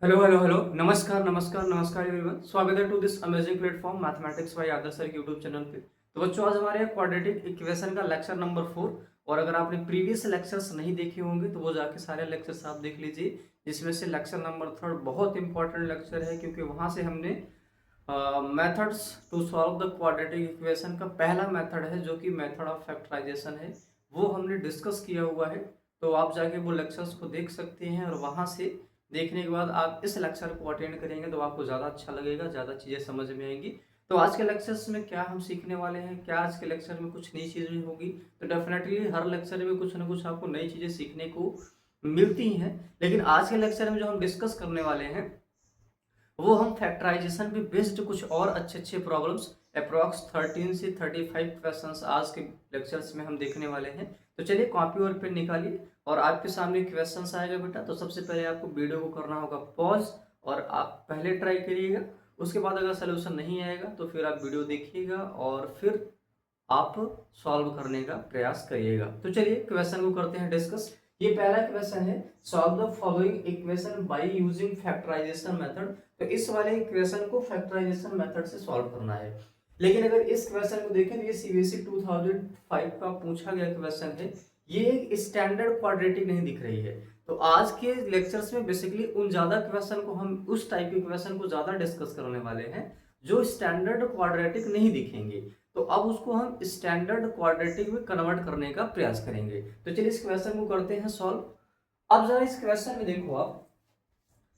Hello hello hello, नमस्कार नमस्कार नमस्कार एवरीवन। स्वागत है to this amazing platform mathematics by Adarsh sir YouTube channel पे। तो बच्चों, आज हमारे क्वाड्रेटिक इक्वेशन का लेक्चर नंबर 4। और अगर आपने प्रीवियस लेक्चर्स नहीं देखे होंगे तो वो जाके सारे लेक्चर्स आप देख लीजिए, जिसमें से लेक्चर नंबर 3 बहुत इंपॉर्टेंट लेक्चर है, क्योंकि वहां से हमने methods to solve the quadratic equation का पहला मेथड है, जो कि मेथड ऑफ फैक्टराइजेशन है, वो हमने डिस्कस किया हुआ है। तो आप जाके वो लेक्चर्स को देख सकते हैं, और वहां से देखने के बाद आप इस लेक्चर को अटेंड करेंगे तो आपको ज़्यादा अच्छा लगेगा, ज़्यादा चीज़ें समझ में आएंगी। तो आज के लेक्चर्स में क्या हम सीखने वाले हैं, क्या आज के लेक्चर में कुछ नई चीज़ें होगी? तो डेफिनेटली हर लेक्चर में कुछ ना कुछ आपको नई चीज़ें सीखने को मिलती हैं। लेकिन आज के लेक्चर में जो हम डिस्कस करने वाले हैं, वो हम फैक्टराइजेशन पे बेस्ड कुछ और अच्छे अच्छे प्रॉब्लम्स अप्रॉक्स 13 से 35 क्वेश्चंस आज के लेक्चर्स में हम देखने वाले हैं। तो चलिए कॉपी और पेन निकालिए, और आपके सामने क्वेश्चंस आएगा बेटा। तो सबसे पहले आपको वीडियो को करना होगा पॉज, और आप पहले ट्राई करिएगा। उसके बाद अगर सोल्यूशन नहीं आएगा तो फिर आप वीडियो देखिएगा और फिर आप सॉल्व करने का प्रयास करिएगा। तो चलिए क्वेश्चन को करते हैं डिस्कस। ये पहला क्वेश्चन है, solve the following equation by using factorisation method. तो इस वाले इक्वेशन को फैक्टराइजेशन मेथड से सॉल्व करना है। लेकिन अगर इस क्वेश्चन को देखें तो ये सीबीएसई 2005 का पूछा गया क्वेश्चन है। ये एक स्टैंडर्ड क्वाड्रेटिक नहीं दिख रही है। तो आज के लेक्चर्स में बेसिकली उन ज्यादा क्वेश्चन को, हम उस टाइप के क्वेश्चन को ज्यादा डिस्कस करने वाले हैं जो स्टैंडर्ड क्वाड्रेटिक नहीं दिखेंगे। तो अब उसको हम स्टैंडर्ड क्वाड्रेटिक में कन्वर्ट करने का प्रयास करेंगे। तो चलिए इस क्वेश्चन को करते हैं सॉल्व। अब जरा इस क्वेश्चन में देखो आप,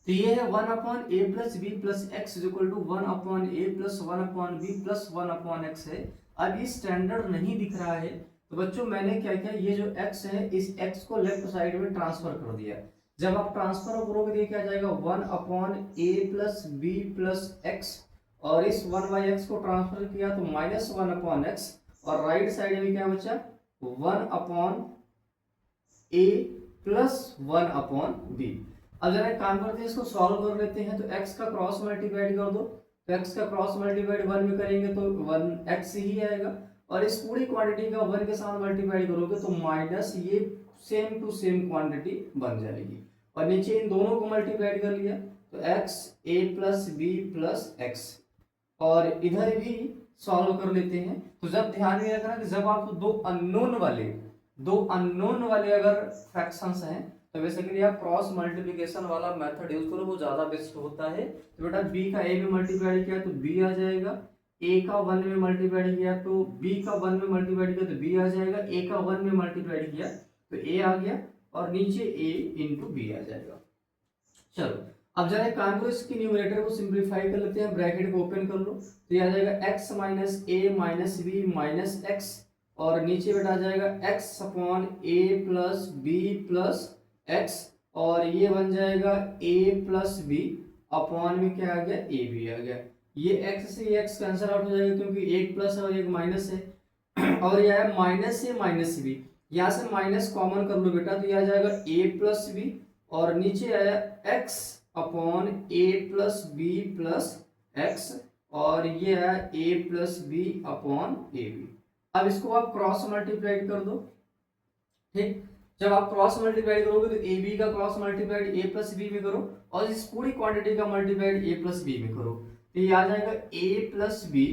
तो ये है 1 upon a plus b plus x is equal to 1 upon a plus 1 upon b plus 1 upon x है। अब ये स्टैंडर्ड नहीं दिख रहा है, तो बच्चों मैंने क्या किया, ये जो x है इस x को लेफ्ट साइड में ट्रांसफर कर दिया। जब आप ट्रांसफर करोगे तो ये क्या जाएगा, 1 upon a plus b plus x, और इस 1 बाई एक्स को ट्रांसफर किया तो माइनस 1 अपॉन एक्स, और राइट साइड में क्या बचा, 1 upon a plus 1 upon B. अब जरा एक काम करते हैं, इसको सॉल्व कर लेते हैं। तो x का क्रॉस मल्टीप्लाइड कर दो, तो x का क्रॉस मल्टीप्लाइड 1 में करेंगे तो 1x ही आएगा, और इस पूरी क्वांटिटी का 1 के साथ मल्टीप्लाई करोगे तो माइनस ये सेम टू सेम क्वांटिटी बन जाएगी। और नीचे इन दोनों को मल्टीप्लाइड कर लिया तो x a plus b plus x, और इधर भी सॉल्व कर लेते हैं। तो जब ध्यान में रखना कि जब आप दो अननोन वाले अगर फ्रैक्शंस हैं तो बेसिकली आप क्रॉस मल्टीप्लिकेशन वाला मेथड यूज करो, वो ज्यादा बेस्ट होता है। तो बेटा b का a में मल्टीप्लाई किया तो b आ जाएगा, a का 1 में मल्टीप्लाई किया तो b का 1 में मल्टीप्लाई किया तो b आ जाएगा, a का 1 में मल्टीप्लाई किया तो a आ गया, और नीचे a इंटू बी आ जाएगा। चलो अब जरा एक काम करो, इसकी न्यूमरेटर को सिंप्लीफाई कर लेते हैं, ब्रैकेट को ओपन कर लो तो ये आ जाएगा x minus a minus b minus x, और नीचे बेटा आ जाएगा x upon a plus b plus x, और ये बन जाएगा a प्लस बी अपॉन में क्या आ गया, a भी आ गया। ये x से ये x कैंसिल आउट हो जाएगा क्योंकि एक प्लस है और एक माइनस है, और यह है माइनस से माइनस बी, यहाँ से माइनस कॉमन कर लो बेटा तो यह आ जाएगा a प्लस बी, और नीचे आया x upon a plus b plus x, और ये है a plus b upon a b. अब इसको आप क्रॉस मल्टीप्लाई कर दो, ठीक। जब आप क्रॉस मल्टीप्लाई करोगे तो ए बी का क्रॉस मल्टीप्लाइड ए प्लस बी में करो, और इस पूरी क्वांटिटी का मल्टीप्लाइड ए प्लस बी में करो तो ये आ जाएगा a प्लस बी,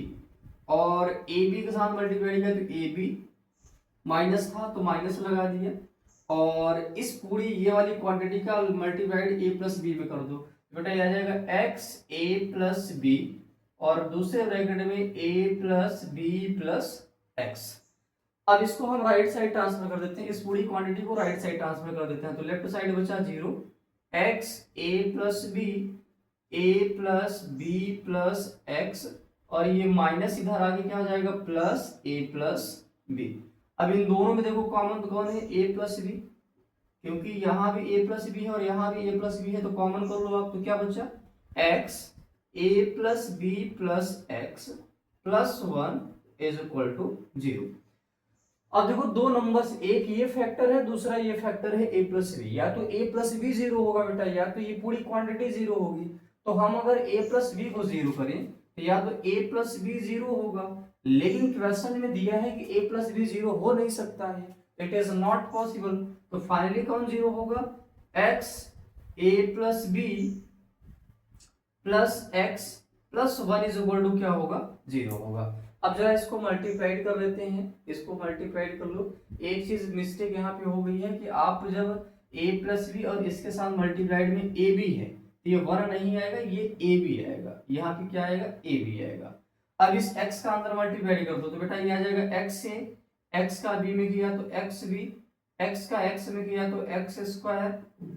और ए बी के साथ मल्टीप्लाई किया तो ए बी, माइनस था तो माइनस लगा दिया, और इस पूरी ये वाली क्वांटिटी का मल्टीप्लाइड ए प्लस बी में कर दो तो बेटा ये आ जाएगा एक्स ए प्लस बी, और दूसरे ब्रैकेट में ए प्लस बी प्लस एक्स। अब इसको हम राइट साइड ट्रांसफर कर देते हैं, इस पूरी क्वांटिटी को राइट साइड ट्रांसफर कर देते हैं, तो लेफ्ट साइड बचा 0, एक्स ए प्लस बी, ए प्लस बी प्लस एक्स, और ये माइनस इधर आके क्या हो जाएगा, प्लस ए प्लस बी। अब इन दोनों में देखो कॉमन कौन है, a प्लस बी, क्योंकि यहाँ भी a प्लस बी है और यहाँ भी a प्लस बी है, तो कॉमन कर लो आप, तो क्या बचा, x a plus b plus x plus 1 is equal to 0। अब देखो दो नंबर्स, एक ये फैक्टर है दूसरा ये फैक्टर है a प्लस बी, या तो a प्लस बी 0 होगा बेटा, या तो ये पूरी क्वांटिटी 0 होगी। तो हम अगर a प्लस बी को 0 करें तो या तो a प्लस बी 0 होगा, लेकिन क्वेश्चन में दिया है कि a प्लस बी 0 हो नहीं सकता है, इट इज नॉट पॉसिबल। तो फाइनली कौन 0 होगा, x a plus b plus x plus 1 is equal to क्या होगा, 0 होगा। अब जरा इसको मल्टीप्लाइड कर लेते हैं, इसको मल्टीप्लाइड कर लो। एक चीज मिस्टेक यहाँ पे हो गई है कि आप जब a प्लस बी और इसके साथ मल्टीप्लाइड में ए बी है तो ये 1 नहीं आएगा, ये ए बी आएगा, यहाँ पे क्या आएगा, ए बी आएगा। अब इस x का अंदर मल्टीप्लाई कर दो तो बेटा ये आ जाएगा x से, x का b में किया तो x b, x का x में किया तो x square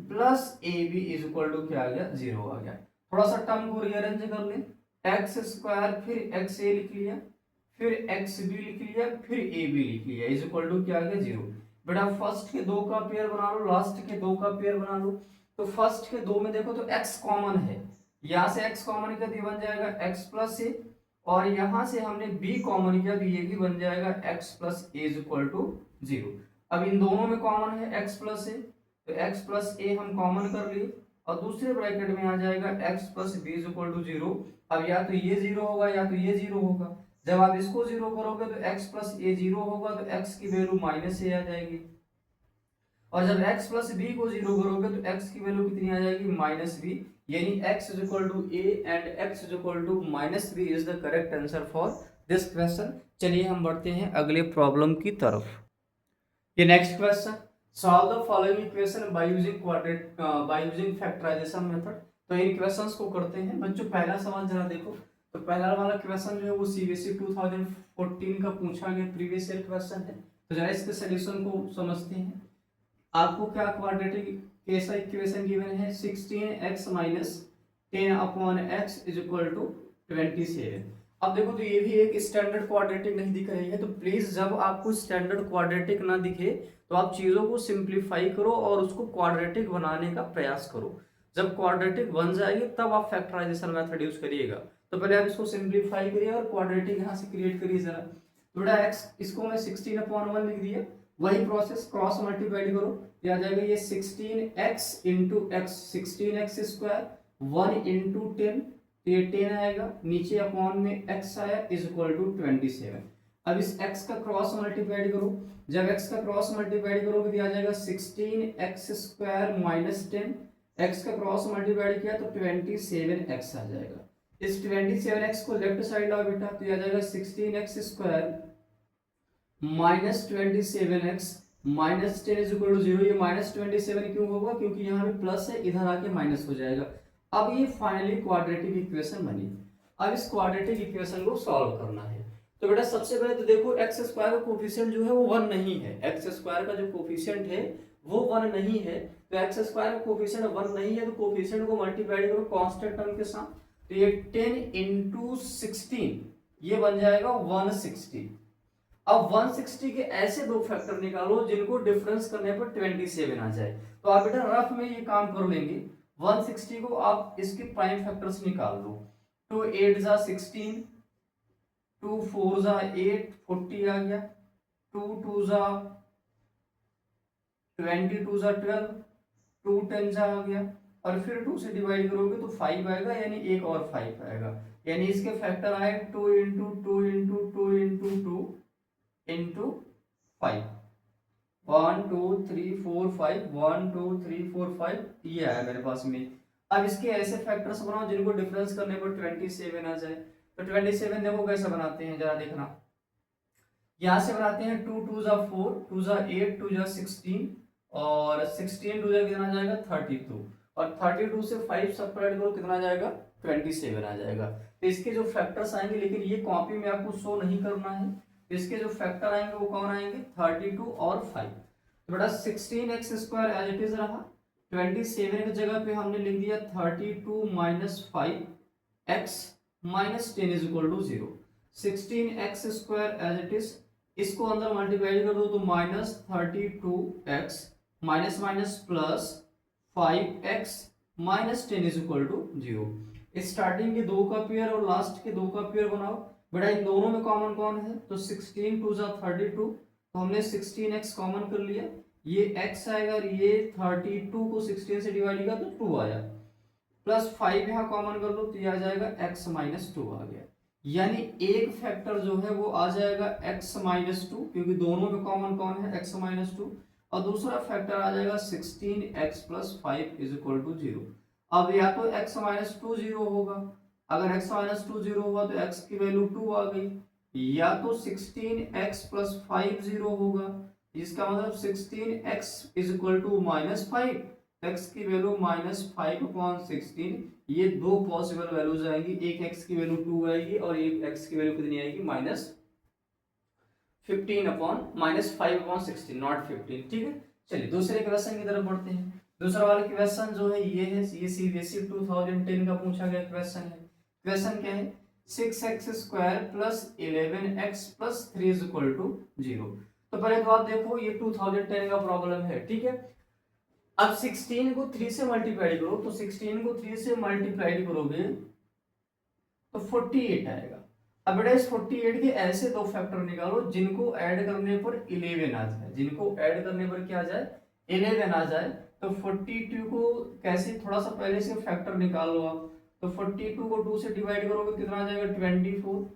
plus a b is equal to क्या आ गया, 0 आ गया। थोड़ा सा टर्म को रीअरेंज कर ले, एक्स स्क्वायर फिर एक्स ए लिख लिया, फिर एक्स बी लिख लिया, फिर ए बी लिख लिया, इज इक्वल टू क्या आ गया, 0। बेटा फर्स्ट के दो का पेयर बना लो, लास्ट के दो का पेयर बना लो। तो फर्स्ट के दो में देखो तो x कॉमन है, यहाँ से x कॉमन किया तो ये बन जाएगा x प्लस ए, और यहाँ से हमने b कॉमन किया तो ये भी बन जाएगा x plus a is equal to 0। अब इन दोनों में कॉमन है x प्लस ए, तो x प्लस ए हम कॉमन कर लिए और दूसरे ब्रैकेट में आ जाएगा x plus b is equal to 0। अब या तो ये 0 होगा या तो ये 0 होगा। जब आप इसको 0 करोगे तो x प्लस ए 0 होगा तो x की वैल्यू माइनस ए आ जाएगी, और जब x प्लस बी को 0 करोगे तो x की वैल्यू कितनी आ जाएगी, माइनस बी। यानी x is equal to a and x is equal to minus b is the correct answer for this question. चलिए हम बढ़ते हैं अगले प्रॉब्लम की तरफ। ये next question, solve the following equation by using factorisation method. तो इन क्वेश्चंस को करते हैं बच्चों। पहला सवाल जरा देखो, तो पहला वाला क्वेश्चन जो है वो सीबीएसई 2014 का पूछा गया प्रीवियस ईयर क्वेश्चन है। तो जरा इसके सॉल्यूशन को समझते हैं। आपको क्या क्वाड्रेटिक कैसा इक्वेशन गिवन है, 16x minus 10 upon x is equal to 27। अब देखो तो ये भी एक स्टैंडर्ड क्वाड्रेटिक नहीं दिख रही है, तो प्लीज जब आपको स्टैंडर्ड क्वाड्रेटिक ना दिखे तो आप चीजों को सिंप्लीफाई करो और उसको क्वाड्रेटिक बनाने का प्रयास करो। जब क्वाड्रेटिक बन जाएगी तब आप फैक्टराइजेशन मेथड यूज करिएगा। तो पहले आप इसको सिंप्लीफाई करिए और क्वाड्रेटिक यहाँ से क्रिएट करिए जरा। तो बेटा x इसको मैं 16/1 लिख दिया, वही प्रोसेस क्रॉस मल्टीप्लाई करो, आ जाएगा ये 16x into x, 16x square 1 into 10, तो ये 10 आएगा, नीचे अपॉन में x आया इज इक्वल टू 27। अब इस x का क्रॉस मल्टीप्लाई करो, जब x का क्रॉस मल्टीप्लाई करोगे तो आ जाएगा 16x स्क्वायर माइनस 10, x का क्रॉस मल्टीप्लाई किया तो 27x आ जाएगा। इस 27x को लेफ्ट साइड लाओ बेटा, तो आ जाएगा 16x square minus 27x minus 10 is equal to 0। ये माइनस 27 क्यों होगा, क्योंकि यहाँ पे प्लस है, इधर आके माइनस हो जाएगा। अब ये फाइनली क्वाड्रेटिक इक्वेशन बनी। अब इस क्वाड्रेटिक इक्वेशन को सॉल्व करना है। तो बेटा सबसे पहले तो देखो एक्स स्क्वायर का कोफिशिएंट जो है वो 1 नहीं है, एक्स स्क्वायर का जो कोफिशिएंट है वो 1 नहीं है। तो एक्स स्क्वायर का कोफिशिएंट 1 नहीं है तो कोफिशिएंट को मल्टीप्लाई करो कांस्टेंट टर्म के साथ, तो ये 10 इंटू 16 ये बन जाएगा 160। अब 160 के ऐसे दो फैक्टर निकालो जिनको डिफरेंस करने पर 27 आ जाए। तो आप बेटा रफ में ये काम कर लेंगे, 160 को आप इसके प्राइम फैक्टर्स निकाल लो। 2 8 जा 16, 2 4 जा 8 40 आ गया, 2 2 जा 22 जा 12, 2 10 जा आ गया, और फिर 2 से डिवाइड करोगे तो 5 आएगा, यानी एक और 5 आएगा। यानी इसके फैक्टर आए 2 इंटू 2 इंटू 2 इंटू 2 इंटू 5, 1 2 3 4 5, 1 2 3 4 5 ये आया मेरे पास में। अब इसके ऐसे फैक्टर्स बनाओ जिनको डिफरेंस करने पर 27 आ जाए। तो 27 देखो कैसे बनाते हैं जरा देखना। यहाँ से बनाते हैं 2 2 जा 4, 2 जा 8, 2 जा 16, और 16 2 जा कितना जाएगा 32, और 32 से 5 सब्ट्रैक्ट करो कितना जाएगा 27 आ जाएगा। तो इसके जो फैक्टर्स आएंगे, लेकिन ये कॉपी में आपको शो नहीं करना है, इसके जो फैक्टर आएंगे वो कौन आएंगे 32 और 5। तो बेटा 16x square as it is रहा, 27 की जगह पे हमने लिख दिया 32 minus 5x minus 10 is equal to 0। 16x square as it is, इसको अंदर मल्टीप्लाई कर दो तो minus 32x minus minus plus 5x minus 10 is equal to 0। Starting के दो का पेयर और लास्ट के दो का पेयर बनाओ। बेटा इन दोनों में कॉमन कौन है, तो 16 2 जा 32, तो हमने 16x कॉमन कर लिया, ये x आएगा और ये 32 को 16 से डिवाइड किया तो 2 आया, प्लस 5 यहाँ कॉमन कर लो तो ये आ जाएगा x माइनस 2 आ गया। यानी एक फैक्टर जो है वो आ जाएगा x माइनस 2, क्योंकि दोनों में कॉमन कौन है x माइनस 2, और दूसरा फैक्टर आ जाएगा 16x plus 5 is equal to 0। अब या तो x माइनस टू जीरो होगा, अगर x माइनस टू जीरो हुआ तो x की वैल्यू 2 आ गई, या तो 16x प्लस 5 जीरो होगा, इसका मतलब 16x is equal to minus 5, x की वैल्यू माइनस 5/16। ये दो पॉसिबल वैल्यूज आएंगी, एक x की वैल्यू 2 आएगी और एक x की वैल्यू कितनी आएगी माइनस 5/16 नॉट 15। ठीक है, चलिए दूसरे क्वेश्चन की तरफ बढ़ते हैं। दूसरा वाला क्वेश्चन जो है ये है, ये सीबीएसई 2010 का पूछा गया क्वेश्चन है। क्वेश्चन क्या है, 6x² plus 11x plus 3 is equal to 0। तो पहले तो आप देखो ये 2010 का प्रॉब्लम है, ठीक है। अब 16 को 3 से मल्टीप्लाई करो, तो 16 को 3 से मल्टीप्लाई करोगे तो 48 आएगा। अब बेटा इस 48 के ऐसे दो फैक्टर निकालो जिनको ऐड करने पर 11 आ जाए, जिनको ऐड करने पर क्या आ जाए 11 आ जाए। तो 42 को कैसे, थोड़ा सा पहले से फैक्टर निकाल लो आप। तो 42 को 2 से डिवाइड करोगे कितना आ जाएगा 24,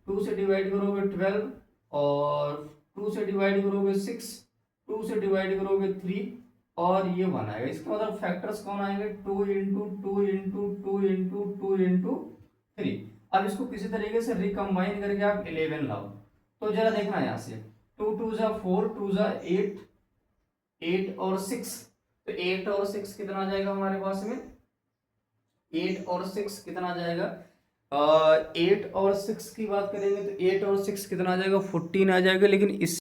2 से डिवाइड करोगे 12, और 2 से डिवाइड करोगे 6, 2 से डिवाइड करोगे 3, और ये 1 आएगा। इसका मतलब फैक्टर्स कौन आएंगे 2 इंटू 2 इंटू 2 इंटू 2 इंटू 3। अब इसको किसी तरीके से रिकम्बाइन करके आप 11 लाओ। तो जरा देखना यहाँ से 2 2 जा 4, 2 जा 8, 8 और 6, तो 8 और 6 कितना आ जाएगा हमारे पास में, 8 और 6 कितना आ जाएगा, 8 और 6 की बात करेंगे तो 8 और 6 कितना आ जाएगा 14 आ जाएगा। लेकिन इस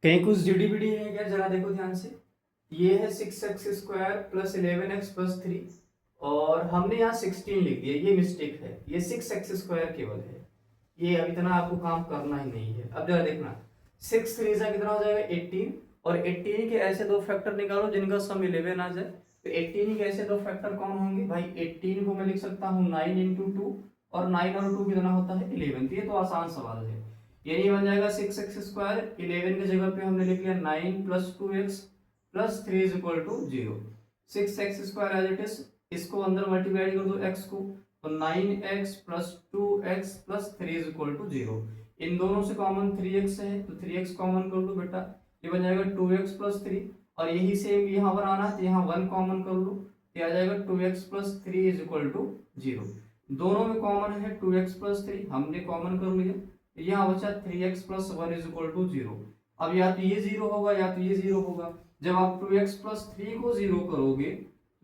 कहीं कुछ जीडीबीडी है क्या, जरा देखो ध्यान से। ये है 6x² प्लस 11x प्लस 3, और हमने यहाँ 16 लिख दिया, ये मिस्टेक है, ये 6x² केवल है, ये अब इतना आपको काम करना ही नहीं है। अब जरा देखना 6 3 जा कितना हो जाएगा 18, और 18 के ऐसे दो फैक्टर निकालो जिनका सम 11 आ जाए। तो 18 के ऐसे दो फैक्टर कौन होंगे भाई, 18 को मैं लिख सकता हूँ 9 इंटू 2, और 9 और 2 कितना होता है 11। तो ये तो आसान सवाल है, ये बन जाएगा 6x², 11 की जगह पे हमने लिख लिया 9 plus 2x plus 3 is equal to 0। 6x² as it is, इसको अंदर मल्टीप्लाई कर दो x को, तो 9x plus 2x plus 3 is equal to 0। इन दोनों से कॉमन 3x है, तो 3x कॉमन कर लो बेटा, ये बन जाएगा 2x प्लस 3, और यही सेम यहाँ पर आना है तो यहाँ 1 कॉमन कर लो, ये आ जाएगा 2x plus 3 is equal to 0। दोनों में कॉमन है 2x प्लस 3, हमने कॉमन कर लिया, यहाँ बचा 3x plus 1 is equal to 0। अब या तो ये 0 होगा या तो ये 0 होगा। जब आप 2x प्लस 3 को 0 करोगे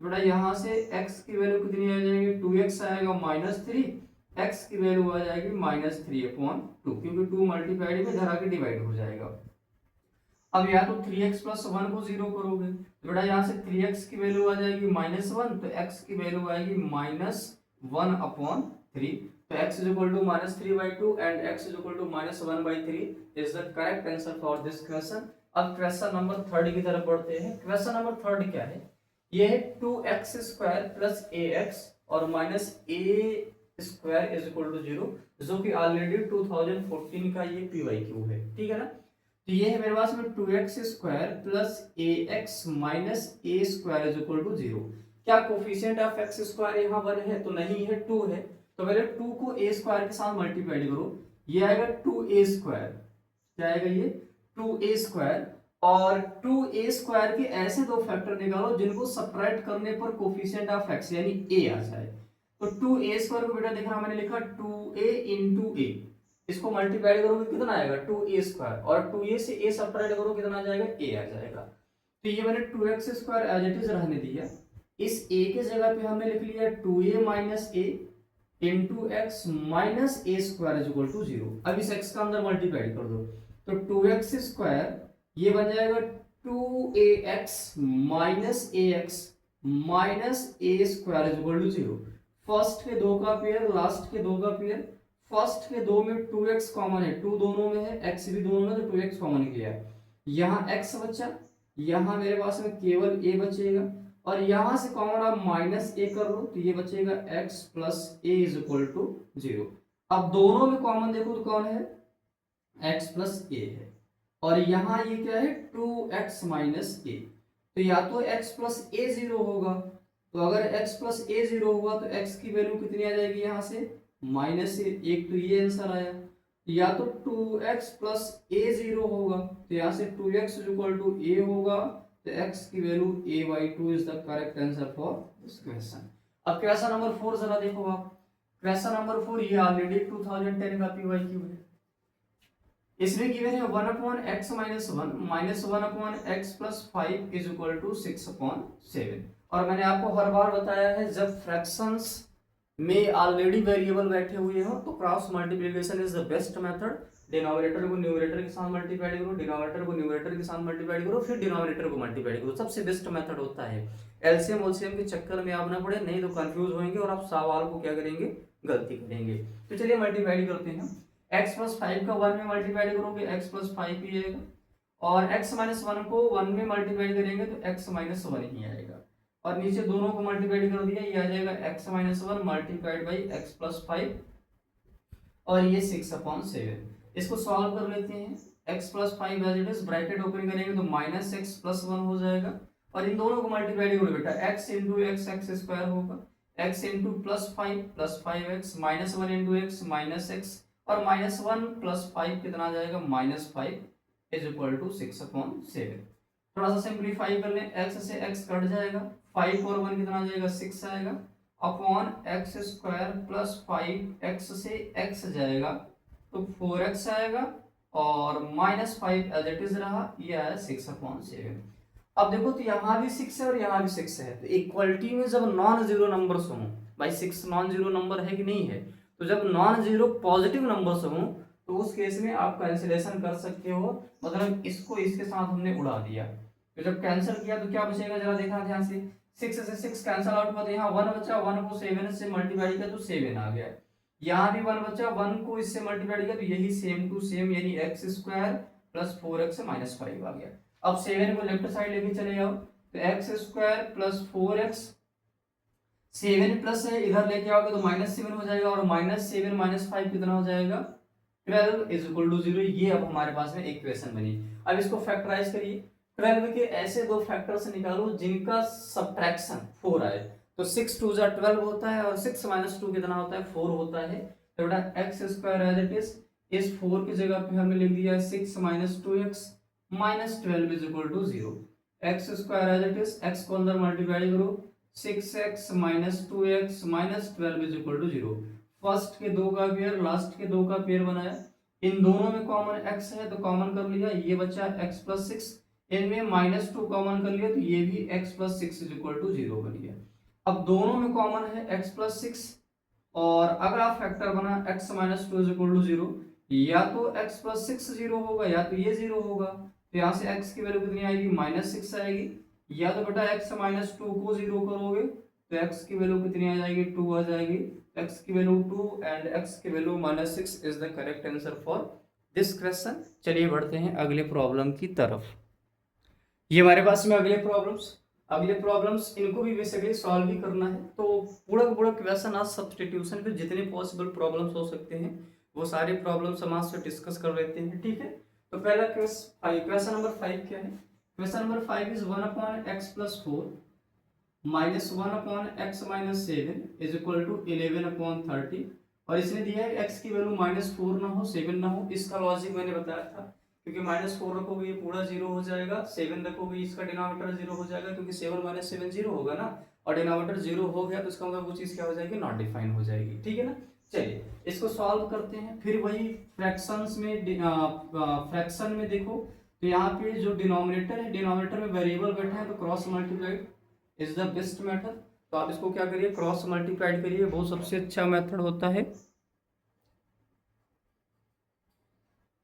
बेटा यहाँ से x की वैल्यू कितनी आ जाएगी, 2x आएगा माइनस 3, x की वैल्यू आ जाएगी माइनस 3/2, क्योंकि 2 मल्टीप्लाइड में धरा के डिवाइड हो जाएगा। अब या तो 3x प्लस 1 को 0 करोगे तो बेटा यहाँ से 3x की वैल्यू आ जाएगी -1, तो x की वैल्यू आएगी -1/3। तो x is equal to -3/2 and x is equal to -1/3 is the correct answer for this question. अब क्वेश्चन नंबर 3 की तरफ बढ़ते हैं। क्वेश्चन नंबर 3 क्या है, ये है 2x² प्लस ax और minus a² is equal to 0, जो कि ऑलरेडी 2014 का ये PYQ है, ठीक है ना। तो ये है मेरे पास में 2x² plus ax minus a² is equal to 0। क्या कोफिशिएंट ऑफ x² यहाँ 1 है तो नहीं है, 2 है। तो पहले 2 को a² के साथ मल्टीप्लाई करो, ये आएगा 2a², क्या आएगा ये 2a², और 2a² के ऐसे दो फैक्टर निकालो जिनको सबट्रैक्ट करने पर कोफिशिएंट ऑफ x यानी a आ जाए। तो 2a² को बेटा देखना मैंने लिखा 2a इंटू a, इसको मल्टीप्लाई करोगे कितना आएगा 2a², और 2a से a सबट्रैक्ट करो कितना आ जाएगा a आ जाएगा। तो ये मैंने 2x² एज इट इज रहने दिया, इस a के जगह पे हमने लिख लिया 2a minus a into x minus a² is equal to 0। अब इस x का अंदर मल्टीप्लाई कर दो, तो 2x² ये बन जाएगा 2ax minus ax minus a² is equal to 0। First के दो का पेयर, लास्ट के दो का पेयर, फर्स्ट के दो में 2x कॉमन है, 2 दोनों में है, x भी दोनों में, तो 2x कॉमन किया है, यहाँ x बचा, यहाँ मेरे पास में केवल a बचेगा, और यहाँ से कॉमन आप माइनस a कर लो तो ये बचेगा x plus a is equal to 0। अब दोनों में कॉमन देखो तो कौन है x प्लस a है, और यहाँ ये क्या है 2x माइनस a, तो या तो x प्लस a 0 होगा, तो अगर x प्लस a 0 होगा तो x की वैल्यू कितनी आ जाएगी यहाँ से -1, एक तो ये आंसर आया, या तो 2x प्लस a 0 होगा, तो यहाँ से 2x is equal to a होगा, तो x की value a/2 is the correct answer for this question. अब क्वेश्चन नंबर 4 जरा देखो आप, क्वेश्चन नंबर 4 ये ऑलरेडी 2010 का पीवाईक्यू है। इसमें गिवन है 1 upon x minus 1 minus 1 upon x plus 5 is equal to 6 upon 7। और मैंने आपको हर बार बताया है जब फ्रैक्शंस में ऑलरेडी वेरिएबल बैठे हुए हो तो cross multiplication is the best method. Denominator को न्यूमरेटर के साथ मल्टीप्लाई करो, डिनोमिनेटर को न्यूमरेटर के साथ मल्टीप्लाई करो, फिर डिनोमिनेटर को मल्टीप्लाई करो, सबसे बेस्ट मेथड होता है। एलसीएम ओलसीएम के चक्कर में आप ना पड़े, नहीं तो कंफ्यूज होंगे और आप सवाल को क्या करेंगे, गलती करेंगे। तो चलिए मल्टीप्लाई करते हैं। x प्लस 5 का 1 में मल्टीप्लाई करोगे x प्लस 5 ही आएगा, और x माइनस 1 को 1 में मल्टीप्लाई करेंगे तो x माइनस 1 ही आएगा, और नीचे दोनों को मल्टीप्लाई कर दिया, ये आ जाएगा x minus 1 multiplied by x plus 5, और ये 6 अपॉन 7। इसको सॉल्व कर लेते हैं। x plus 5 as it is, bracket open करेंगे तो माइनस एक्स प्लस 1 हो जाएगा, और इन दोनों को मल्टीप्लाई करो बेटा, x into x x square होगा, x into plus 5x minus 1 into x minus x, और माइनस 1 प्लस 5 कितना आ जाएगा, minus 5 is equal to 6 upon 7। थोड़ा सा सिंप्लीफाई कर लें, x से x कट जाएगा, 5 और 1 कितना आ जाएगा, 6 आएगा, upon x square plus 5x से x जाएगा तो 4x आएगा, और माइनस 5 एज इट इज रहा, ये आया 6 अपॉन 7। अब देखो तो यहाँ भी 6 है और यहाँ भी 6 है, तो इक्वलिटी में जब नॉन जीरो नंबर्स हों, भाई 6 नॉन जीरो नंबर है कि नहीं है, तो जब नॉन जीरो पॉजिटिव नंबर्स हों तो उस केस में आप कैंसिलेशन कर सकते हो, मतलब इसको इसके साथ हमने उड़ा दिया, तो जब कैंसिल किया तो क्या बचेगा, जरा देखना ध्यान से, 6 से 6 कैंसिल आउट हुआ तो यहाँ 1 बचा, 1 को 7 से मल्टीप्लाई किया तो 7 आ गया, यहाँ भी 1 बचा, 1 को इससे मल्टीप्लाई किया तो यही सेम टू सेम, यानी x square plus 4x minus 5 आ गया। अब 7 को लेफ्ट साइड लेके चले जाओ तो x square plus 4x, 7 plus है इधर लेके आओगे तो माइनस 7 हो जाएगा, और माइनस 7 माइनस 5 कितना हो जाएगा, 12 इज इक्वल टू 0। ये अब हमारे पास में इक्वेशन बनी। अब इसको फैक्टराइज करिए, 12 के ऐसे दो फैक्टर्स निकालो जिनका सब्ट्रैक्शन 4 आए, तो 6 2 जा 12 होता है, और 6 माइनस 2 कितना होता है, 4 होता है। तो बेटा x square as it is, इस 4 की जगह पे हमने लिख दिया 6 minus 2x minus 12 is equal to 0। X square as it is, x को अंदर मल्टीप्लाई करो, 6x minus 2x minus 12 is equal to 0। First के दो का पेयर, लास्ट के दो का पेयर बनाया, इन दोनों में कॉमन x है तो कॉमन कर लिया, ये बचा x प्लस 6, इनमें माइनस 2 कॉमन कर लिया तो ये भी x plus 6 is equal to 0 बन गया। अब दोनों में कॉमन है x प्लस 6, और अगला फैक्टर बना x minus 2 is equal to 0, या तो x प्लस 6 0 होगा या तो ये 0 होगा, तो यहाँ से x की वैल्यू कितनी आएगी, माइनस 6 आएगी, या तो बेटा x माइनस 2 को 0 करोगे तो x की वैल्यू कितनी आ जाएगी, 2 आ जाएगी, x की वैल्यू 2 एंड x की value minus 6 is the correct answer for this question. चलिए बढ़ते हैं अगले प्रॉब्लम की तरफ। ये हमारे पास में अगले प्रॉब्लम्स इनको भी बेसिकली सॉल्व ही करना है, तो पूरा क्वेश्चन आज सब्स्टिट्यूशन पे जितने पॉसिबल प्रॉब्लम्स हो सकते हैं वो सारे प्रॉब्लम्स हम आज से डिस्कस कर लेते हैं, ठीक है। तो पहला क्वेश्चन नंबर 5 क्या है, question number 5 is 1 upon x plus 4 minus 1 upon x minus 7 is equal to 11 upon 30, और इसने दिया है x की वैल्यू माइनस 4 ना हो 7 ना हो। इसका लॉजिक मैंने बताया था, क्योंकि माइनस 4 रखोगे ये पूरा 0 हो जाएगा, 7 रखोगे इसका डिनोमिनेटर 0 हो जाएगा, क्योंकि 7 माइनस 7 0 होगा ना, और डिनोमिनेटर 0 हो गया तो इसका मतलब वो चीज़ क्या हो जाएगी, नॉट डिफाइन हो जाएगी, ठीक है ना। चलिए इसको सॉल्व करते हैं, फिर वही फ्रैक्शंस में फ्रैक्शन में देखो तो यहाँ पे जो डिनोमिनेटर है, डिनोमिनेटर में वेरिएबल बैठा है तो cross multiplied is the best method. तो आप इसको क्या करिए, क्रॉस मल्टीप्लाइड करिए, वो सबसे अच्छा मेथड होता है,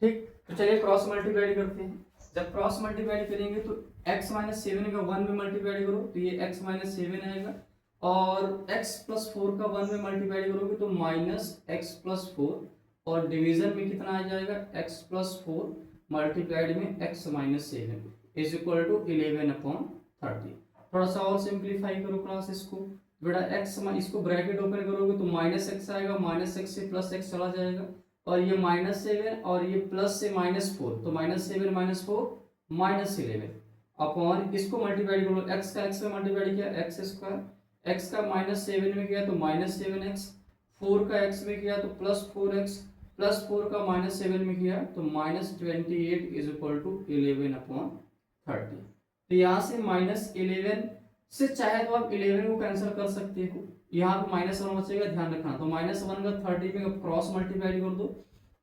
ठीक। तो चलिए क्रॉस मल्टीप्लाइड करते हैं। जब क्रॉस मल्टीप्लाइड करेंगे तो x माइनस 7 का 1 में मल्टीप्लाइड करो तो ये x माइनस 7 आएगा, और x प्लस 4 का 1 में मल्टीप्लाई करोगे तो माइनस x प्लस 4, और डिवीजन में कितना आ जाएगा, x प्लस 4 मल्टीप्लाइड में x minus 7 is equal to 11 upon 30। थोड़ा सा और सिंप्लीफाई करो क्लास इसको, बेटा x इसको ब्रैकेट ओपन करोगे तो माइनस x आएगा, माइनस x से प्लस x चला जाएगा, और ये माइनस 7 और ये प्लस से माइनस 4, तो माइनस 7 माइनस 4 माइनस 11 अपॉन इसको मल्टीप्लाई करो, x का x में मल्टीप्लाई किया एक्स स्क्वायर, x का माइनस 7 में किया तो माइनस 7x, 4 का x में किया तो प्लस 4x, प्लस 4 का माइनस 7 में किया तो minus 28 is equal to 11 upon 30। तो यहाँ से माइनस 11 से चाहे तो आप 11 को कैंसिल कर सकते हो, यहाँ पे -1 बचेगा, ध्यान रखना। तो -1 का 30 में क्रॉस मल्टीप्लाई कर दो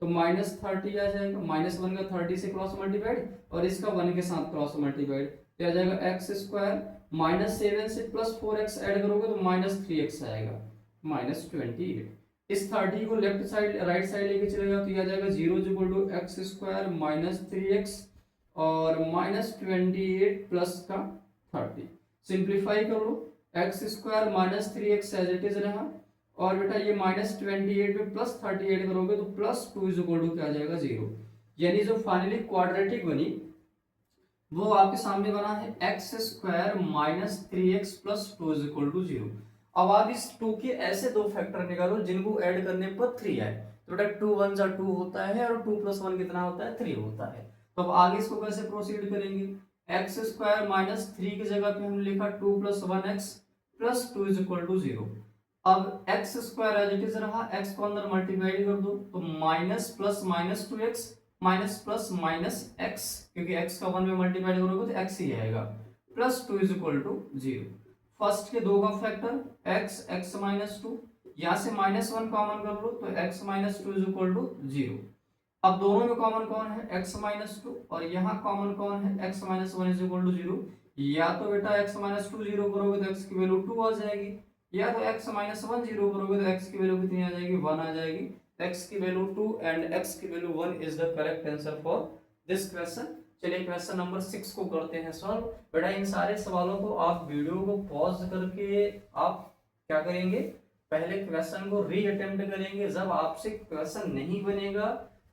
तो -30 आ जाएगा, -1 का 30 से क्रॉस मल्टीप्लाइड और इसका 1 के साथ क्रॉस मल्टीप्लाइड, तो आ जाएगा एक्स स्क्वायर, -7 से +4x ऐड करोगे तो -3x आएगा, -28। इस 30 को लेफ्ट साइड राइट साइड लेके चलेगा तो ये आ जाएगा 0 = एक्स स्क्वायर -3x और -28 प्लस का 30। सिंप्लीफाई कर लो, x square -3x as it is रहा और बेटा ये -28 में +30 ऐड करोगे तो +2 = क्या आ जाएगा 0। यानी जो फाइनली क्वाड्रेटिक बनी वो आपके सामने बना है एक्स स्क्वायर -3x + 2 = 0। अब आप इस 2 के ऐसे दो फैक्टर निकालो जिनको ऐड करने पर 3 आए, तो बेटा 2 × 1 = 2 होता है और 2 + 1 कितना होता है 3 होता है। तो अब आगे इसको कैसे प्रोसीड करेंगे, एक्स स्क्वायर -3 की जगह पे हम लिखा 2 + 1x + 2 = 0। अब x square as it is रहा, एक्स को अंदर मल्टीप्लाई कर दो तो minus plus -2x minus plus minus x, क्योंकि एक्स का 1 में मल्टीप्लाई करोगे तो एक्स ही आएगा, +2 = 0। फर्स्ट के दो का फैक्टर एक्स, एक्स -2, यहाँ से -1 कॉमन कर लो तो x -2 = 0। अब दोनों में कॉमन कौन है x -2 और यहाँ कॉमन कौन है x -1 = 0। या तो बेटा x -2 0 करोगे तो x की वैल्यू 2 आ जाएगी, या तो x -1 0 करोगे तो x की वैल्यू कितनी आ जाएगी 1 आ जाएगी। x की वैल्यू 2 एंड x की value 1 is the correct answer for this question. चलिए क्वेश्चन नंबर 6 को करते हैं सॉल्व। बेटा इन सारे सवालों को आप वीडियो को पॉज करके आप क्या करेंगे, पहले क्वेश्चन को री अटेम्प्ट करेंगे। जब आपसे क्वेश्चन नहीं बनेगा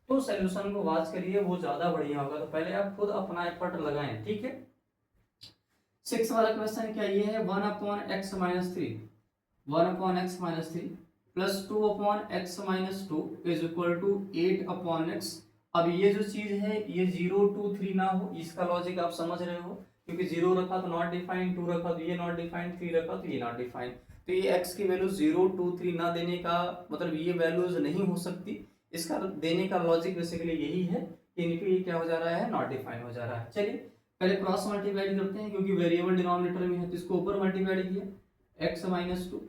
तो सॉल्यूशन को वॉच करिए, वो ज्यादा बढ़िया होगा। तो पहले आप खुद अपना एफर्ट लगाएं, ठीक है। 6 वाला क्वेश्चन क्या ये है, 1/x - 3 1/x - 3 plus 2/x - 2 is equal to 8/x। अब ये जो चीज है ये 0 2 3 ना हो, इसका लॉजिक आप समझ रहे हो, क्योंकि 0 रखा तो नॉट डिफाइंड, 2 रखा तो ये नॉट डिफाइंड, 3 रखा तो ये नॉट डिफाइंड। तो ये x की वैल्यू 0 2 3 ना देने का मतलब ये वैल्यूज नहीं हो सकती। इसका देने का लॉजिक बेसिकली यही है कि इनके ये क्या हो जा रहा है, नॉट डिफाइन हो जा रहा है। चलिए पहले क्रॉस मल्टीप्लाई करते हैं, क्योंकि वेरिएबल डिनोमिनेटर में है तो इसको ऊपर मल्टीप्लाई किया x -2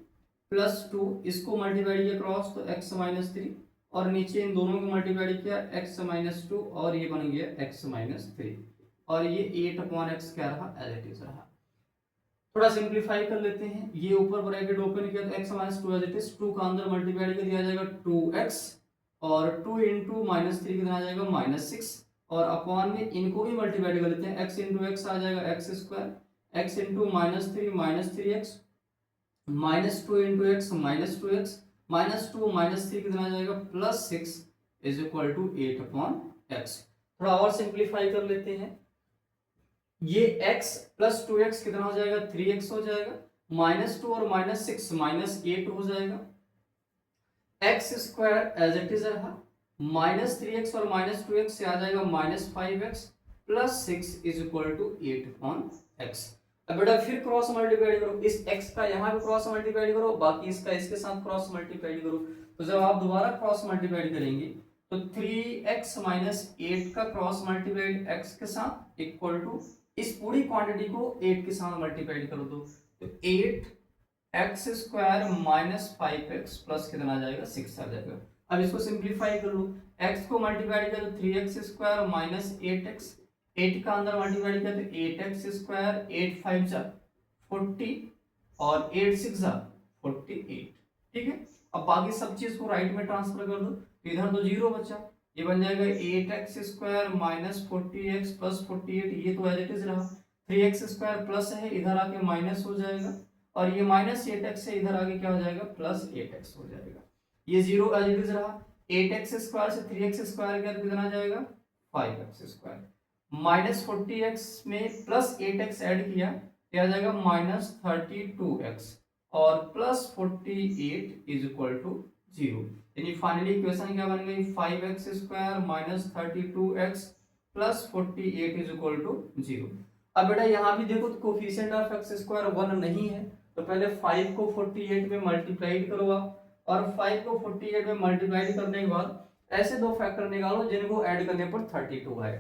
प्लस 2, इसको मल्टीप्लाई किया क्रॉस तो x -3 और नीचे इन दोनों को मल्टीप्लाई किया x -2 और ये बन गया x -3 और ये 8/x क्या रहा एज इट इज रहा। थोड़ा सिंप्लीफाई कर लेते हैं, ये ऊपर ब्रैकेट ओपन किया तो x -2 एज इट इज, 2 का अंदर मल्टीप्लाई कर दिया जाएगा 2x और 2 × -3 कितना आ जाएगा -6 और अपॉन में इनको भी मल्टीप्लाई कर लेते हैं, x × x आ जाएगा x square, x × -3 -3x -2 × x -2x -2 -3 कितना आ जाएगा +6 इज इक्वल टू 8/x। थोड़ा और सिंप्लीफाई कर लेते हैं, ये x प्लस 2x कितना हो जाएगा 3x हो जाएगा, -2 और -6 -8 हो जाएगा, x square as it is रहा, -3x और -2x से आ जाएगा -5x plus 6 is equal to 8/x। अब बेटा फिर क्रॉस मल्टीप्लाई करो, इस x का यहाँ पे क्रॉस मल्टीप्लाई करो, बाकी इसका इसके साथ क्रॉस मल्टीप्लाई करो। तो जब आप दोबारा क्रॉस मल्टीप्लाई करेंगे तो 3x - 8 का क्रॉस मल्टीप्लाइड x के साथ इक्वल टू इस पूरी क्वांटिटी को 8 के साथ मल्टीप्लाई कर दो तो 8x स्क्वायर -5x प्लस कितना आ जाएगा 6 आ जाएगा। अब इसको सिंप्लीफाई कर लो, x को मल्टीप्लाई कर 3x स्क्वायर -8x, 8 का अंदर मल्टीप्लाई किया तो 8x स्क्वायर, 8 5 जा 40 और 8 6 जा 48, ठीक है। अब बाकी सब चीज को राइट में ट्रांसफर कर दो, इधर तो 0 बचा, ये बन जाएगा 8x स्क्वायर -40x प्लस 48, ये तो एज इट इज रहा, 3x स्क्वायर प्लस है इधर आके माइनस हो जाएगा और ये -8x है इधर आके क्या हो जाएगा +8x हो जाएगा, ये 0 एज इट इज रहा। 8x स्क्वायर से 3x स्क्वायर क्या कितना आ जाएगा 5x स्क्वायर, -40x में +8x ऐड किया क्या आ जाएगा -32x और +48 इज इक्वल टू 0। यानी फाइनली इक्वेशन क्या बन गई 5x square -32x plus 48 is equal to 0। अब बेटा यहाँ भी देखो तो कोफिशिएंट ऑफ x स्क्वायर 1 नहीं है, तो पहले 5 को 48 में मल्टीप्लाई करो आप और 5 को 48 में मल्टीप्लाई करने के बाद ऐसे दो फैक्टर निकालो जिनको ऐड करने पर 32 आए।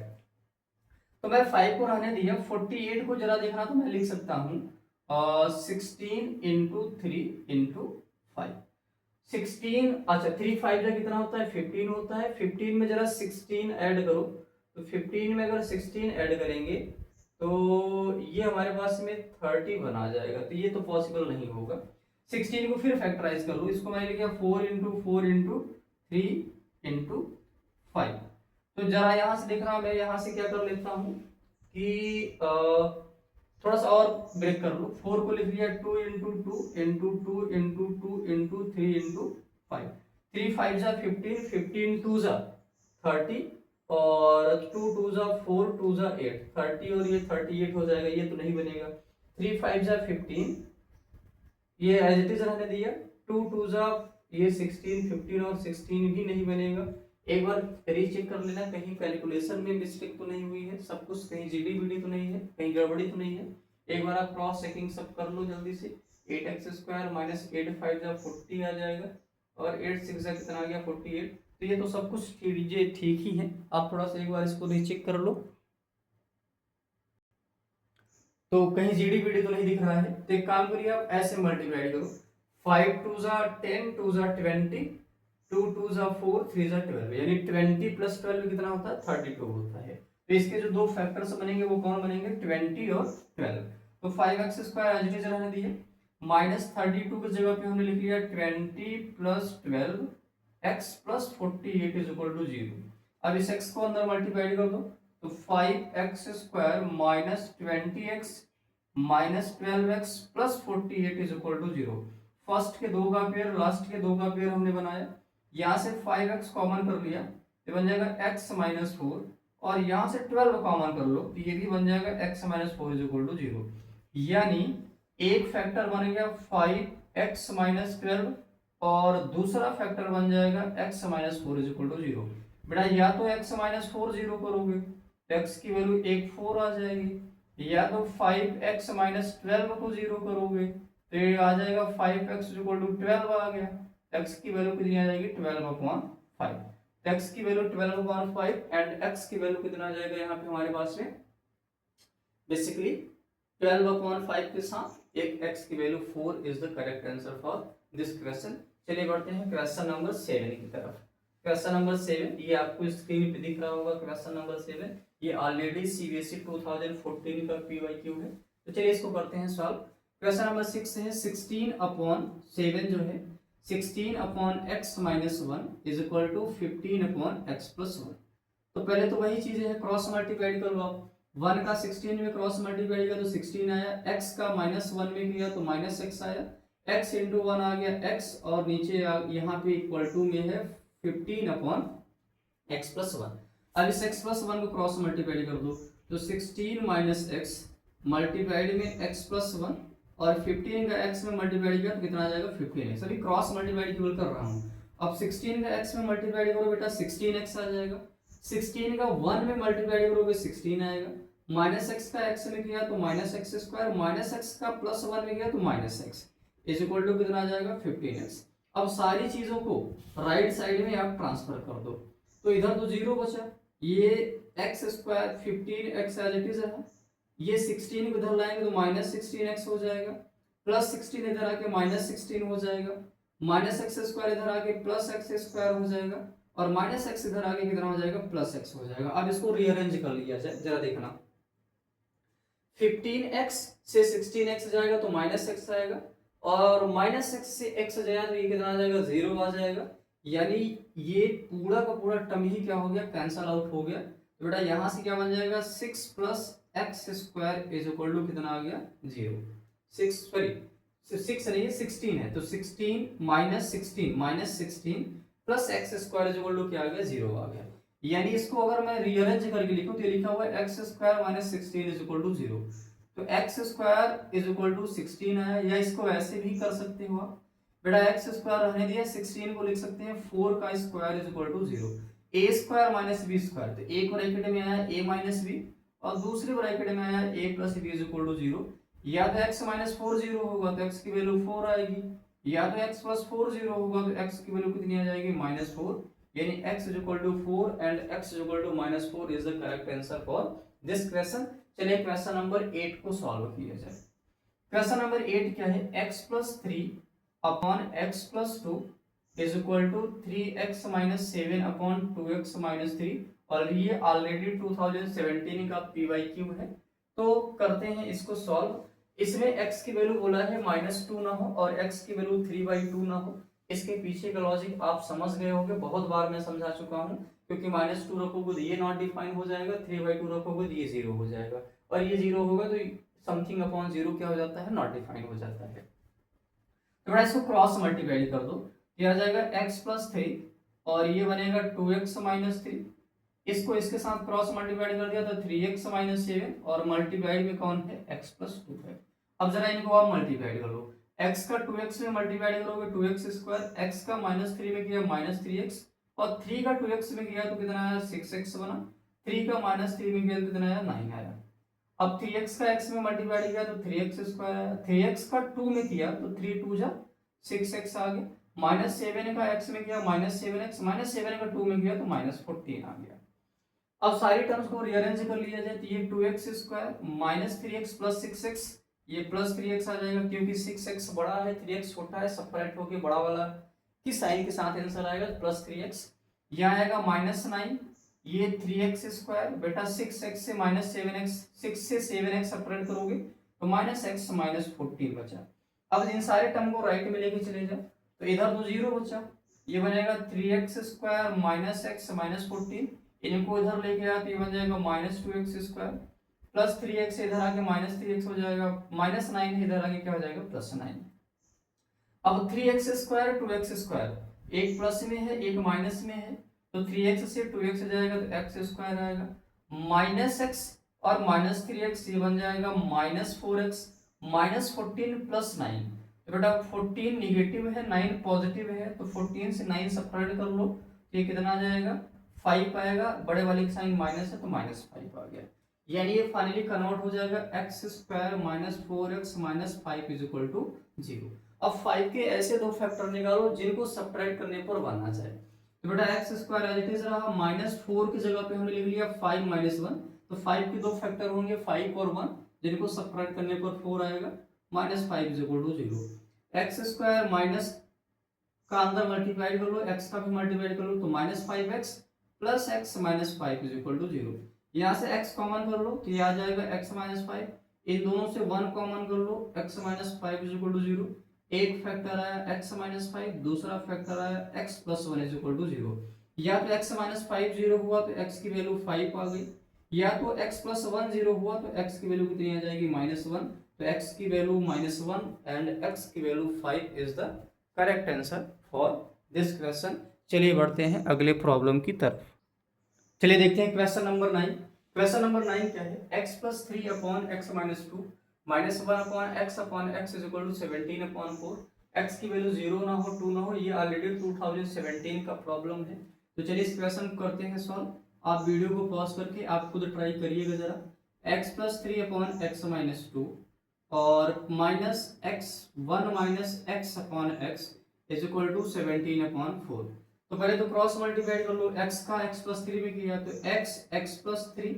तो मैं 5 को रहने दिया, 48 को जरा देखना तो मैं लिख सकता हूँ 16 इंटू 3 इंटू 5। 16, अच्छा 3 5 का कितना होता है 15 होता है। 15 में जरा 16 ऐड करो, तो 15 में अगर 16 ऐड करेंगे तो ये हमारे पास में 30 बना जाएगा, तो ये तो पॉसिबल नहीं होगा। 16 को फिर फैक्टराइज कर लो, इसको मैंने लिखा 4 इंटू 4 इंटू 3 इंटू 5। तो जरा यहां से देख रहा हूं, मैं यहां से क्या कर लेता हूं कि थोड़ा सा और ब्रेक कर लो। 4 को लिख लिया 2 into 2 into 2 into 2 into 3 into 5। 3 5 जा 15, 15 2 जा 30 और 2 2 जा 4, 2 जा 8, 30 और ये 38 हो जाएगा, ये तो नहीं बनेगा। 3 5 जा 15, ये एज इट इज रहने दिया। 2 2 जा ये 16, 15 और 16 भी नहीं बनेगा। एक बार रीचेक कर लेना कहीं कैलकुलेशन में मिस्टेक तो नहीं हुई है, सब कुछ कहीं जीडी बीडी तो नहीं है, कहीं गड़बड़ी तो नहीं है। एक बार आप क्रॉस चेकिंग सब कर लो जल्दी से। 8x² माइनस 8 5 जा 40 आ जाएगा और 8 6 जा कितना आ गया 48। तो ये तो सब कुछ चीजें ठीक ही है, आप थोड़ा सा एक बार इसको रीचेक कर लो। तो कहीं जीडी बीडी तो नहीं दिख रहा है, तो एक काम करिए आप ऐसे मल्टीप्लाई करो। 5 2 जा 10, 2 जा 20, 2 2 जा 4, 3 जा 12, यानी 20 प्लस 12 कितना होता है 32 होता है। तो इसके जो दो फैक्टर्स बनेंगे वो कौन बनेंगे 20 और 12। तो 5x² एज इट इज रहने दिए, माइनस 32 की जगह पे हमने लिख लिया 20 plus 12 x plus 48 is equal to 0। अब इस x को अंदर मल्टीप्लाई कर दो, तो 5x² minus 20x minus 12x plus 48 is equal to 0। First के दो का पेयर लास्ट के दो का पेयर हमने बनाया, यहाँ से 5x कॉमन कर लिया, ये बन जाएगा x माइनस 4, और यहाँ से 12 कॉमन कर लो तो ये भी बन जाएगा x minus 4 is equal to 0। यानी एक फैक्टर बन गया 5x माइनस 12 और दूसरा फैक्टर बन जाएगा x minus 4 is equal to 0। बेटा या तो x माइनस 4 0 करोगे तो x की वैल्यू 1 4 आ जाएगी, या तो 5x माइनस 12 को 0 करोगे तो ये आ जाएगा 5x इक्वल टू 12 आ गया। x की वैल्यू कितनी आ जाएगी 12/5। x की वैल्यू 12/5 एंड x की वैल्यू कितना आ जाएगा यहाँ पे हमारे पास में बेसिकली 12/5 के साथ एक x की value 4 is the correct answer for this question. चलिए बढ़ते हैं क्वेश्चन नंबर 7 की तरफ। क्वेश्चन नंबर 7 ये आपको स्क्रीन पे दिख रहा होगा। क्वेश्चन नंबर 7 ये ऑलरेडी सीबीएसई 2014 का पीवाईक्यू है, तो चलिए इसको करते हैं सॉल्व। क्वेश्चन नंबर 6 है 16/7 जो है 16/x minus 1 is equal to 15/x plus 1। तो पहले तो वही चीजें है, क्रॉस मल्टीप्लाई कर लो आप। 1 का 16 में क्रॉस मल्टीप्लाई किया तो 16 आया, x का माइनस 1 में किया तो माइनस x आया, x इंटू 1 आ गया x और नीचे यहाँ पे इक्वल टू में है 15/x प्लस 1। अब इस x प्लस 1 को क्रॉस मल्टीप्लाई कर दो तो 16 माइनस x मल्टीप्लाइड में x प्लस 1 और 15 का x में मल्टीप्लाई किया तो कितना आ जाएगा 15x। अभी क्रॉस मल्टीप्लाई केवल कर रहा हूँ। अब 16 का x में मल्टीप्लाई करो बेटा 16x आ जाएगा, 16 का 1 में मल्टीप्लाई करोगे 16 आएगा, माइनस x का x में किया तो माइनस x², माइनस x का प्लस 1 में किया तो minus x is equal to कितना आ जाएगा 15x। अब सारी चीजों को राइट साइड में आप ट्रांसफर कर दो तो इधर तो 0 बचा, ये x² 15x as it is है, ये 16 को इधर लाएंगे तो माइनस 16x हो जाएगा, प्लस 16 इधर आके माइनस 16 हो जाएगा, माइनस x² इधर आके प्लस x² हो जाएगा और माइनस x इधर आके कितना हो जाएगा प्लस x हो जाएगा। अब इसको रीअरेंज कर लिया जाए, जरा देखना 15x से 16x जाएगा तो माइनस x आएगा और माइनस x से x जाएगा तो ये कितना आ जाएगा 0 आ जाएगा, यानी ये पूरा का पूरा टर्म ही क्या हो गया कैंसल आउट हो गया। तो बेटा यहाँ से क्या बन जाएगा 6 plus x² is equal to कितना आ गया 0। 6 सॉरी 6 नहीं है 16 है, तो 16 minus 16 plus x² is equal to क्या आ गया 0 आ गया। यानी इसको अगर मैं रीअरेंज करके लिखूं तो ये लिखा हुआ है x² minus 16 is equal to 0। तो x² इज इक्वल टू 16 है, या इसको ऐसे भी कर सकते हो आप बेटा x² रहने दिया 16 को लिख सकते हैं 4 का square is equal to 0, a² minus b², तो एक ब्रैकेट में आया a माइनस b और दूसरे ब्रैकेट में आया a plus b is equal to 0। या तो x माइनस 4 0 होगा तो x की वैल्यू 4 आएगी, या तो x प्लस 4 0 होगा तो x की वैल्यू कितनी आ जाएगी माइनस 4, यानी x is equal to 4 and x is equal to minus 4 is the correct answer for this question. चलिए क्वेश्चन नंबर 8 को सॉल्व किया जाए। क्वेश्चन नंबर 8 क्या है, x plus 3 upon x plus 2 is equal to 3x minus 7 upon 2x minus 3, और ये already 2017 का PYQ है। तो करते हैं इसको सॉल्व। इसमें x की वैल्यू बोला है -2 ना हो और x की वैल्यू 3/2 ना हो। इसके पीछे का लॉजिक आप समझ गए होंगे, बहुत बार मैं समझा चुका हूँ। क्योंकि -2 रखोगे तो ये नॉट डिफाइन हो जाएगा, 3/2 रखोगे तो ये 0 हो जाएगा, और ये 0 होगा तो समथिंग अपॉन 0 क्या हो जाता है, नॉट डिफाइन हो जाता है। तो बड़ा इसको क्रॉस मल्टीप्लाई कर दो, ये आ जाएगा x प्लस 3 और ये बनेगा 2x माइनस 3। इसको इसके साथ क्रॉस मल्टीप्लाई कर दिया तो 3x माइनस 7, और मल्टीप्लाइड में कौन है, x प्लस 2 है। अब जरा इनको आप मल्टीप्लाई कर लो, x का 2x में मल्टीप्लाई करोगे 2x स्क्वायर, x का -3 में किया -3x, और 3 का 2x में किया तो कितना आया, 6x बना। 3 का -3 में किया तो कितना आया, 9 आया। अब 3x का x में मल्टीप्लाई किया तो 3x स्क्वायर आया। 3x का 2 में किया तो 3 2 जा 6x आ गया। -7 का x में किया -7x, -7 का 2 में किया तो -14 आ गया। अब सारी टर्म्स को रीअरेंज कर लिया जाए तो ये 2x square -3x plus 6x, ये प्लस 3x आ जाएगा, क्योंकि 6x बड़ा है 3x छोटा है, सेपरेट होके बड़ा वाला की साइन के साथ आंसर आएगा प्लस 3x। यहाँ आएगा -9, ये 3x स्क्वायर, बेटा 6x से -7x, 6 से 7x सेपरेट करोगे तो -x -14 बचा। अब इन सारे टर्म को राइट में लेके चले जाओ तो इधर तो 0 बचा, ये बनेगा 3x स्क्वायर -x -14, इनको इधर लेके आया तो ये बन जाएगा -2x स्क्वायर प्लस 3x, इधर आके -3x हो जाएगा, -9 इधर आके क्या हो जाएगा, +9। अब 3x स्क्वायर 2x स्क्वायर, एक प्लस में है एक माइनस में है, तो 3x से 2x जाएगा तो x स्क्वायर आएगा, -x और -3x ये बन जाएगा -4x, -14 प्लस 9। तो बेटा 14 निगेटिव है 9 पॉजिटिव है, तो 14 से 9 सेपरेट कर लो, ये कितना आ जाएगा, 5 आएगा, बड़े वाले की साइन माइनस है तो -5 आ गया। यानी ये फाइनली कन्वर्ट हो जाएगा x square -4x -5 is equal to 0। अब 5 के ऐसे दो फैक्टर निकालो जिनको सब्ट्रैक्ट करने पर बनना चाहिए। तो बेटा x square as it is रहा, -4 की जगह पे हमने लिख लिया 5 -1, तो 5 के दो फैक्टर होंगे 5 और 1, जिनको सब्ट्रैक्ट करने पर 4 आएगा, -5 is equal to 0। x square minus का अंदर मल्टीप्लाई कर लो, x का भी मल्टीप्लाई कर लो, तो -5x plus x -5 is equal to 0। यहाँ से x कॉमन कर लो तो ये आ जाएगा x -5, इन दोनों से 1 कॉमन कर लो, x -5 इज इक्वल टू 0। एक फैक्टर आया x -5, दूसरा फैक्टर आया x plus 1 is equal to 0। या तो x -5 0 हुआ तो x की वैल्यू 5 आ गई, या तो x प्लस 1 0 हुआ तो x की वैल्यू कितनी आ जाएगी, -1। तो x की वैल्यू -1 एंड x की value 5 is the correct answer for this question. चलिए बढ़ते हैं अगले प्रॉब्लम की तरफ। चलिए देखते हैं क्वेश्चन नंबर 9। क्वेश्चन नंबर 9 क्या है, x plus 3 upon x minus 2 -1 upon x is equal to 17 upon 4। x की वैल्यू 0 ना हो 2 ना हो, ये ऑलरेडी 2017 का प्रॉब्लम है। तो चलिए इस क्वेश्चन को करते हैं सॉल्व। आप वीडियो को पॉज करके आप खुद ट्राई करिएगा जरा। x plus 3 upon x minus 2 और -1 x upon x is equal to 17 upon 4। तो पहले तो क्रॉस मल्टीप्लाई कर लो, x का x प्लस 3 में किया तो x प्लस 3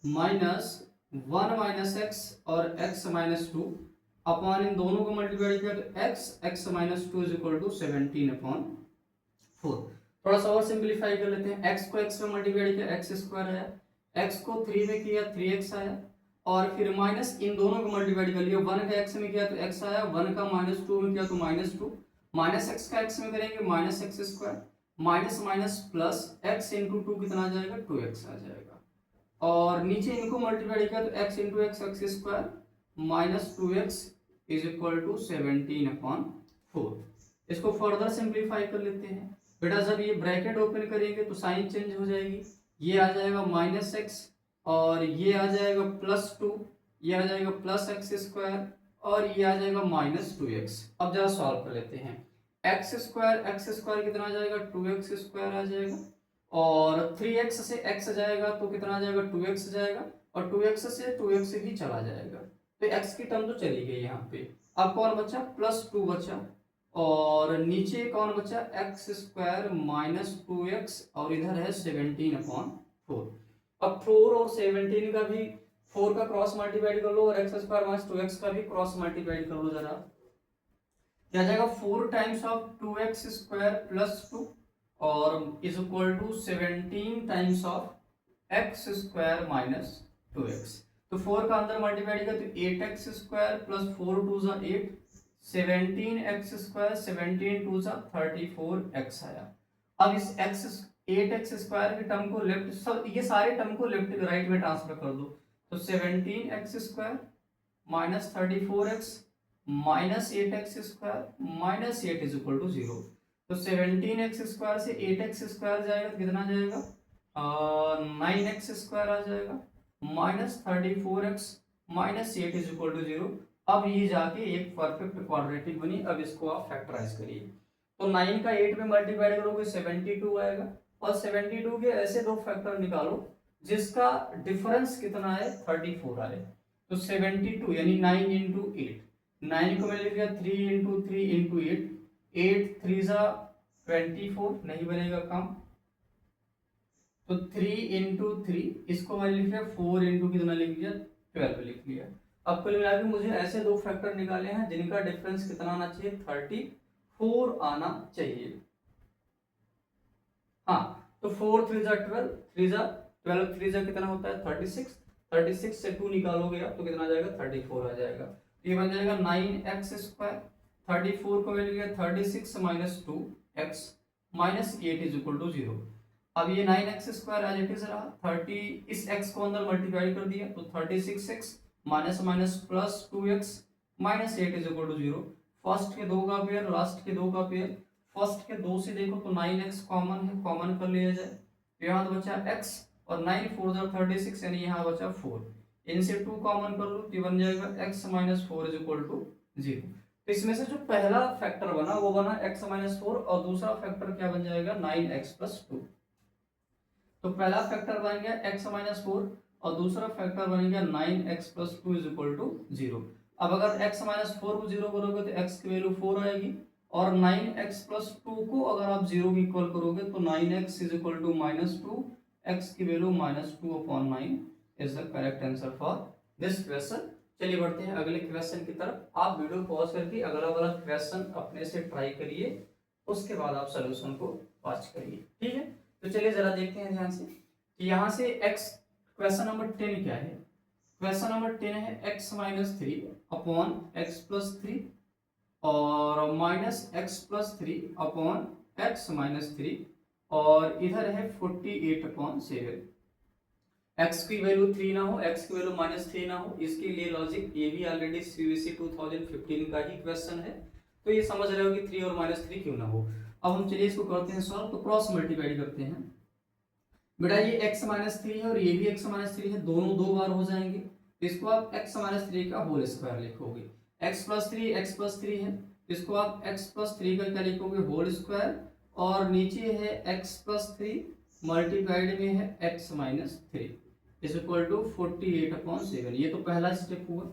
-1 x और x माइनस 2 अपॉन इन दोनों को मल्टीप्लाई किया तो x minus 2 is equal to 17 upon 4। थोड़ा सा और सिंप्लीफाई कर लेते हैं, x को x में मल्टीप्लाई किया x स्क्वायर आया, x को 3 में किया 3x आया, और फिर माइनस इन दोनों को मल्टीप्लाई कर लिया, 1 का x में किया तो x आया, 1 का -2 में किया तो -2, -x का x में करेंगे -x square, minus minus plus x into 2 कितना आ जाएगा, 2x आ जाएगा, और नीचे इनको मल्टीप्लाई किया तो x into x x square -2x is equal to 17 upon 4। इसको फर्दर सिंप्लीफाई कर लेते हैं। बेटा जब ये ब्रैकेट ओपन करेंगे तो साइन चेंज हो जाएगी, ये आ जाएगा -x और ये आ जाएगा +2, ये आ जाएगा +x स्क्वायर और ये आ जाएगा -2x। अब जरा सॉल्व कर लेते हैं, x स्क्वायर कितना आ जाएगा, 2x स्क्वायर आ जाएगा, और 3x से x जाएगा तो कितना आ जाएगा, 2x जाएगा, और 2x से 2x भी चला जाएगा, तो x की टर्म तो चली गई यहाँ पे। अब कौन बचा, +2 बचा, और नीचे कौन बचा, x स्क्वायर -2x और इधर है 17 अपॉन 4। अब 4 और 17 का भी 4 का क्रॉस मल्टीप्लाइड कर लो और एक्स स्क्वायर माइनस 2x का भी क्रॉस मल्टीप्लाइड कर लो जरा। क्या जाएगा 4 times of 2x square plus 2 और is equal to 17 times of x square minus 2x। तो 4 का अंदर मल्टीप्लाई किया तो 8x स्क्वायर प्लस 4 टू जा 8, 17x स्क्वायर 17 टू जा 34x आया। अब इस x 8x स्क्वायर के टर्म को लेफ्ट, सब ये सारे टर्म को लेफ्ट राइट में ट्रांसफर कर दो। तो 17x square minus 34x minus 8x square minus 8 is equal to 0। तो 17x स्क्वायर से 8x स्क्वायर जाएगा तो कितना जाएगा 9x स्क्वायर आ जाएगा minus 34x minus 8 is equal to 0। अब ये जाके एक परफेक्ट क्वाड्रेटिक बनी। अब इसको आप फैक्टराइज करिए तो 9 का 8 में मल्टीप्लाई करोगे 72 आएगा और 72 के ऐसे दो फैक्टर निकालो जिसका डिफरेंस कितना है 34 आए। तो 72 यानी 9 इंटू 8, 9 को मैंने लिख दिया 3 इंटू 3 इंटू 8, 8 3 जा 24 नहीं बनेगा काम। तो 3 इंटू 3 इसको मैंने लिख दिया 4 इंटू कितना लिख दिया 12 लिख लिया। अब कुल मिला के मुझे ऐसे दो फैक्टर निकाले हैं जिनका डिफरेंस कितना आना चाहिए 34 आना चाहिए। हाँ तो 4 3 जा 12, 3 जा 12, 3 जा कितना होता है 36, 36 से 2 निकालोगे आप तो कितना आ जाएगा 34 आ जाएगा। तो ये बन जाएगा 9x स्क्वायर, 34 को मिल गया 36 minus 2x minus 8 is equal to 0। अब ये 9x square as it is रहा, 30 इस x को अंदर मल्टीप्लाई कर दिया तो 36x minus minus plus 2x minus 8 is equal to 0। First के दो का पेयर लास्ट के दो का पेयर, फर्स्ट के दो से देखो तो 9x कॉमन है, कॉमन कर लिया जाए तो यहाँ तो बचा x और 9 4 जा 36 यानी यहाँ बचा 4, इनसे 2 कॉमन कर लो तो ये बन जाएगा x minus 4 is equal to 0। तो इसमें से जो पहला फैक्टर बना वो बना x माइनस 4 और दूसरा फैक्टर क्या बन जाएगा 9x प्लस 2। तो पहला फैक्टर बन गया x माइनस 4 और दूसरा फैक्टर बन गया 9x plus 2 is equal to 0। अब अगर x माइनस 4 को 0 करोगे तो x की वैल्यू 4 आएगी और 9x प्लस 2 को अगर आप 0 की इक्वल करोगे तो 9x is equal to minus 2, x की value minus 2 upon 9 is the correct answer for this question. चलिए बढ़ते हैं अगले क्वेश्चन की तरफ। आप वीडियो पॉज करके अगला वाला क्वेश्चन अपने से ट्राई करिए, उसके बाद आप सोल्यूशन को वॉच करिए, ठीक है। तो चलिए जरा देखते हैं ध्यान से कि यहाँ से x क्वेश्चन नंबर 10 क्या है। क्वेश्चन नंबर 10 है x minus 3 upon x plus 3 और minus x plus 3 upon x minus 3 और इधर है 48 अपॉन 7। x की वैल्यू 3 ना हो, x की वैल्यू माइनस 3 ना हो, इसके लिए लॉजिक ये भी ऑलरेडी CBSE 2015 का ही क्वेश्चन है तो ये समझ रहे हो कि 3 और माइनस 3 क्यों ना हो। अब हम चलिए इसको करते हैं सॉल्व। तो क्रॉस मल्टीप्लाई करते हैं बेटा, ये x माइनस 3 है और ये भी x माइनस 3 है, दोनों दो बार हो जाएंगे तो इसको आप x माइनस 3 का होल स्क्वायर लिखोगे। x प्लस 3 है, इसको आप x प्लस 3 का क्या लिखोगे होल स्क्वायर और नीचे है x प्लस 3 मल्टीप्लाइड में है x minus 3 is equal to 48 upon 7। ये तो पहला स्टेप हुआ।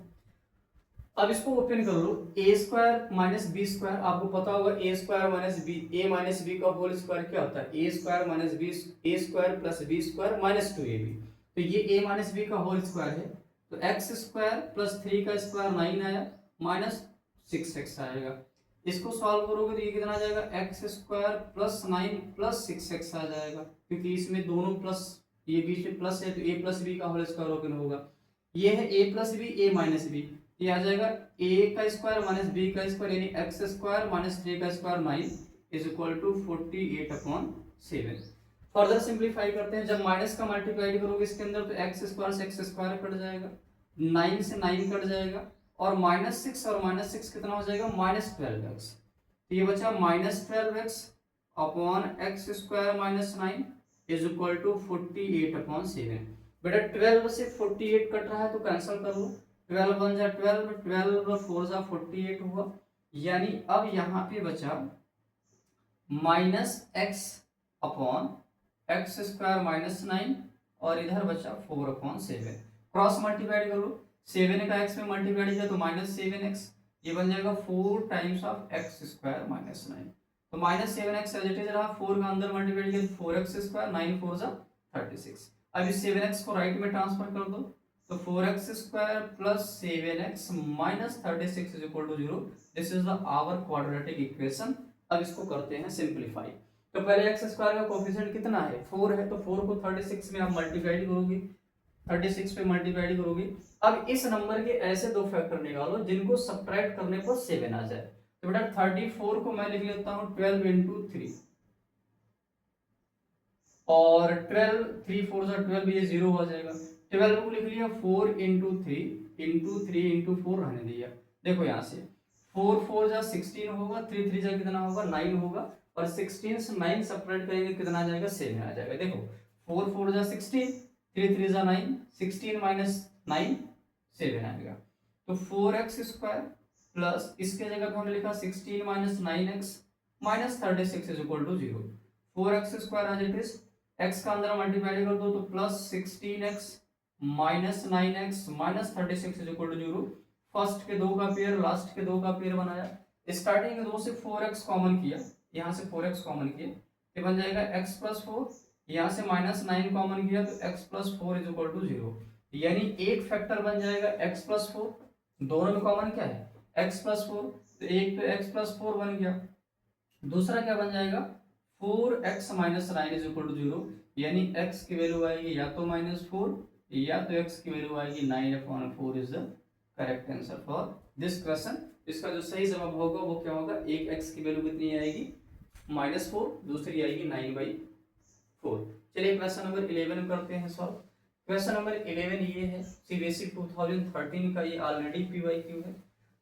अब इसको ओपन कर लो, a square minus b square, आपको पता होगा a square minus b, a minus b का होल स्क्वायर क्या होता है a square minus b, a square plus b square minus 2ab। तो ये ए माइनस बी का होल स्क्वायर है तो एक्स स्क्वायर प्लस 3 का स्क्वायर 9 आया माइनस 6x आएगा। इसको सॉल्व करोगे तो ये कितना आ जाएगा x square plus 9 plus 6x आ जाएगा क्योंकि इसमें दोनों प्लस, ये बीच में प्लस है तो ए प्लस बी का होल स्क्वायर ओपन होगा। ये है a plus b a minus b, ये आ जाएगा a का स्क्वायर माइनस b का स्क्वायर यानी एक्स स्क्वायर माइनस 3 का square 9 is equal to 48 upon 7। Further simplify करते हैं, जब माइनस का मल्टीप्लाई करोगे इसके अंदर तो एक्स स्क्वायर से एक्स स्क्वायर कट जाएगा, 9 से 9 कट जाएगा और माइनस 6 और माइनस 6 कितना हो जाएगा माइनस 12x। तो ये बचा minus 12x upon x square minus 9 is equal to 48 upon 7। बेटा 12 से 48 कट रहा है तो कैंसिल कर लो, 12 बन जा 12, 12 4 जा 48 हुआ, यानी अब यहाँ पे बचा minus x upon x square minus 9 और इधर बचा 4 अपॉन 7। क्रॉस मल्टीप्लाई कर लो, 7 का x में मल्टीप्लाई किया तो माइनस 7x, ये बन जाएगा 4 times of x square minus 9। तो minus 7x as it is रहा, 4 का अंदर मल्टीप्लाई किया तो 4x स्क्वायर, 9 4 जा 36। अब इस 7x को राइट में ट्रांसफर कर दो तो 4x² plus 7x minus 36 is equal to 0। This is the our quadratic equation. अब इसको करते हैं सिंप्लीफाई। तो पहले x स्क्वायर का कोफिशिएंट कितना है, 4 है, तो 4 को 36 में आप मल्टीप्लाई करोगे, 36 पे मल्टीप्लाई करोगे। अब इस नंबर के ऐसे दो फैक्टर निकालो जिनको सब्ट्रैक्ट करने पर 7 आ जाए। तो बेटा 34 को मैं लिख लेता हूँ 12 इंटू 3, और 12 3 4 जा 12, ये 0 हो जाएगा। 12 को लिख लिया 4 इंटू 3 इंटू 3 इंटू 4 रहने दिया। देखो यहाँ से 4 4 जा 16 होगा, 3 3 जा कितना होगा 9 होगा, और 16 से 9 सब्ट्रैक्ट करेंगे कितना आ जाएगा 7 आ जाएगा। देखो 4 4 जा 16, 3 3 जा 9, 16 माइनस 9 7 आएगा। तो 4x² प्लस इसके जगह पे हमने लिखा 16 minus 9x minus 36 is equal to 0। 4x² as it is, x का अंदर मल्टीप्लाई कर दो तो plus 16x minus 9x minus 36 is equal to 0। First के दो का पेयर लास्ट के दो का पेयर बनाया, स्टार्टिंग के दो से 4x कॉमन किया, यहाँ से 4x कॉमन किया, ये बन जाएगा x प्लस 4, यहाँ से माइनस 9 कॉमन किया तो x plus 4 is equal to 0। यानी एक फैक्टर बन जाएगा x प्लस 4, दोनों में कॉमन क्या है x प्लस 4, तो एक तो x प्लस 4 बन गया, दूसरा क्या बन जाएगा 4x minus 9 is equal to 0। यानी x की वैल्यू आएगी या तो -4 या तो x की वैल्यू आएगी 9/4 is the correct answer for this question. इसका जो सही जवाब होगा वो क्या होगा, एक x की वैल्यू कितनी आएगी -4, दूसरी आएगी 9/4। चलिए क्वेश्चन नंबर 11 करते हैं सॉल्व। क्वेश्चन नंबर 11 ये है सीबीएसई 2013 का, ये ऑलरेडी PYQ है।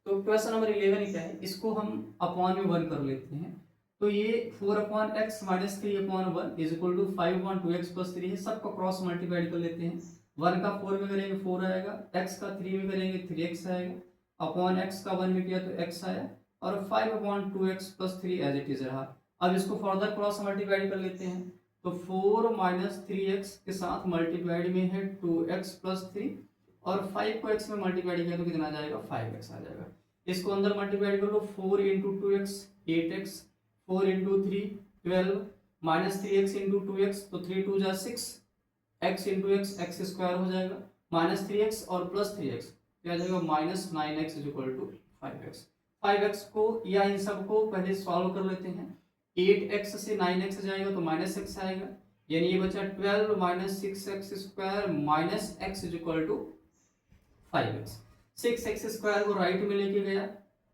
तो क्वेश्चन नंबर 11 क्या है, इसको हम अपॉन में 1 कर लेते हैं। तो ये 4/x minus 3/1 is equal to 5/2x plus 3 है, सबको क्रॉस मल्टीप्लाई कर लेते हैं। 1 का 4 में करेंगे 4 आएगा, x का 3 में करेंगे 3x आएगा, अपॉन x का 1 में किया तो x आया, और 5/2x plus 3 as it is रहा। अब इसको फर्दर क्रॉस मल्टीप्लाई कर लेते हैं। तो 4 माइनस 3x के साथ मल्टीप्लाइड में है 2x प्लस 3, और 5 को x में मल्टीप्लाई किया तो कितना आ जाएगा 5x आ जाएगा। इसको अंदर मल्टीप्लाई कर लो, 4 into 2x 8x, 4 into 3 12, minus 3x into 2x, तो 3 2 जा 6, x into x x square हो जाएगा, माइनस 3x और प्लस 3x क्या आ जाएगा minus 9x is equal to 5x। 5x को या इन सबको पहले सॉल्व कर लेते हैं। 8x से 9x जाएगा तो माइनस x आएगा, यानी ये बचा 12 minus 6x square minus x is equal to 5x। 6x square को राइट में लेके गया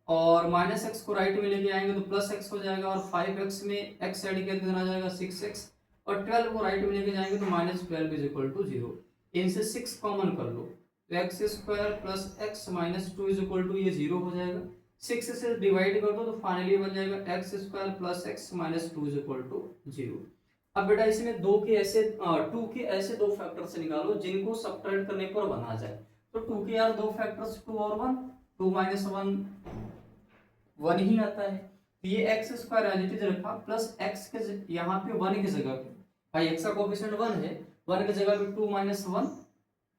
और माइनस x को राइट में लेके आएंगे तो प्लस x हो जाएगा, और 5x में x ऐड किया तो कितना आ जाएगा 6x, और 12 को राइट में लेके जाएंगे तो -12 इज इक्वल टू 0। इनसे 6 कॉमन कर लो तो x square plus x minus 2 is equal to ये 0 हो जाएगा। 6 से डिवाइड कर दो तो फाइनली बन जाएगा x square plus x minus 2 is equal to 0। अब बेटा इसमें 2 के ऐसे 2 के ऐसे दो फैक्टर से निकालो जिनको सब्ट्रैक्ट करने पर 1 आ जाए। तो 2 के यार दो फैक्टर्स 2 और 1, 2 माइनस 1 ही आता है। तो ये x square as it is रखा, प्लस एक्स के यहाँ पे 1 की जगह पे भाई एक्स का कोफिशिएंट 1 है, 1 की जगह पे 2 minus 1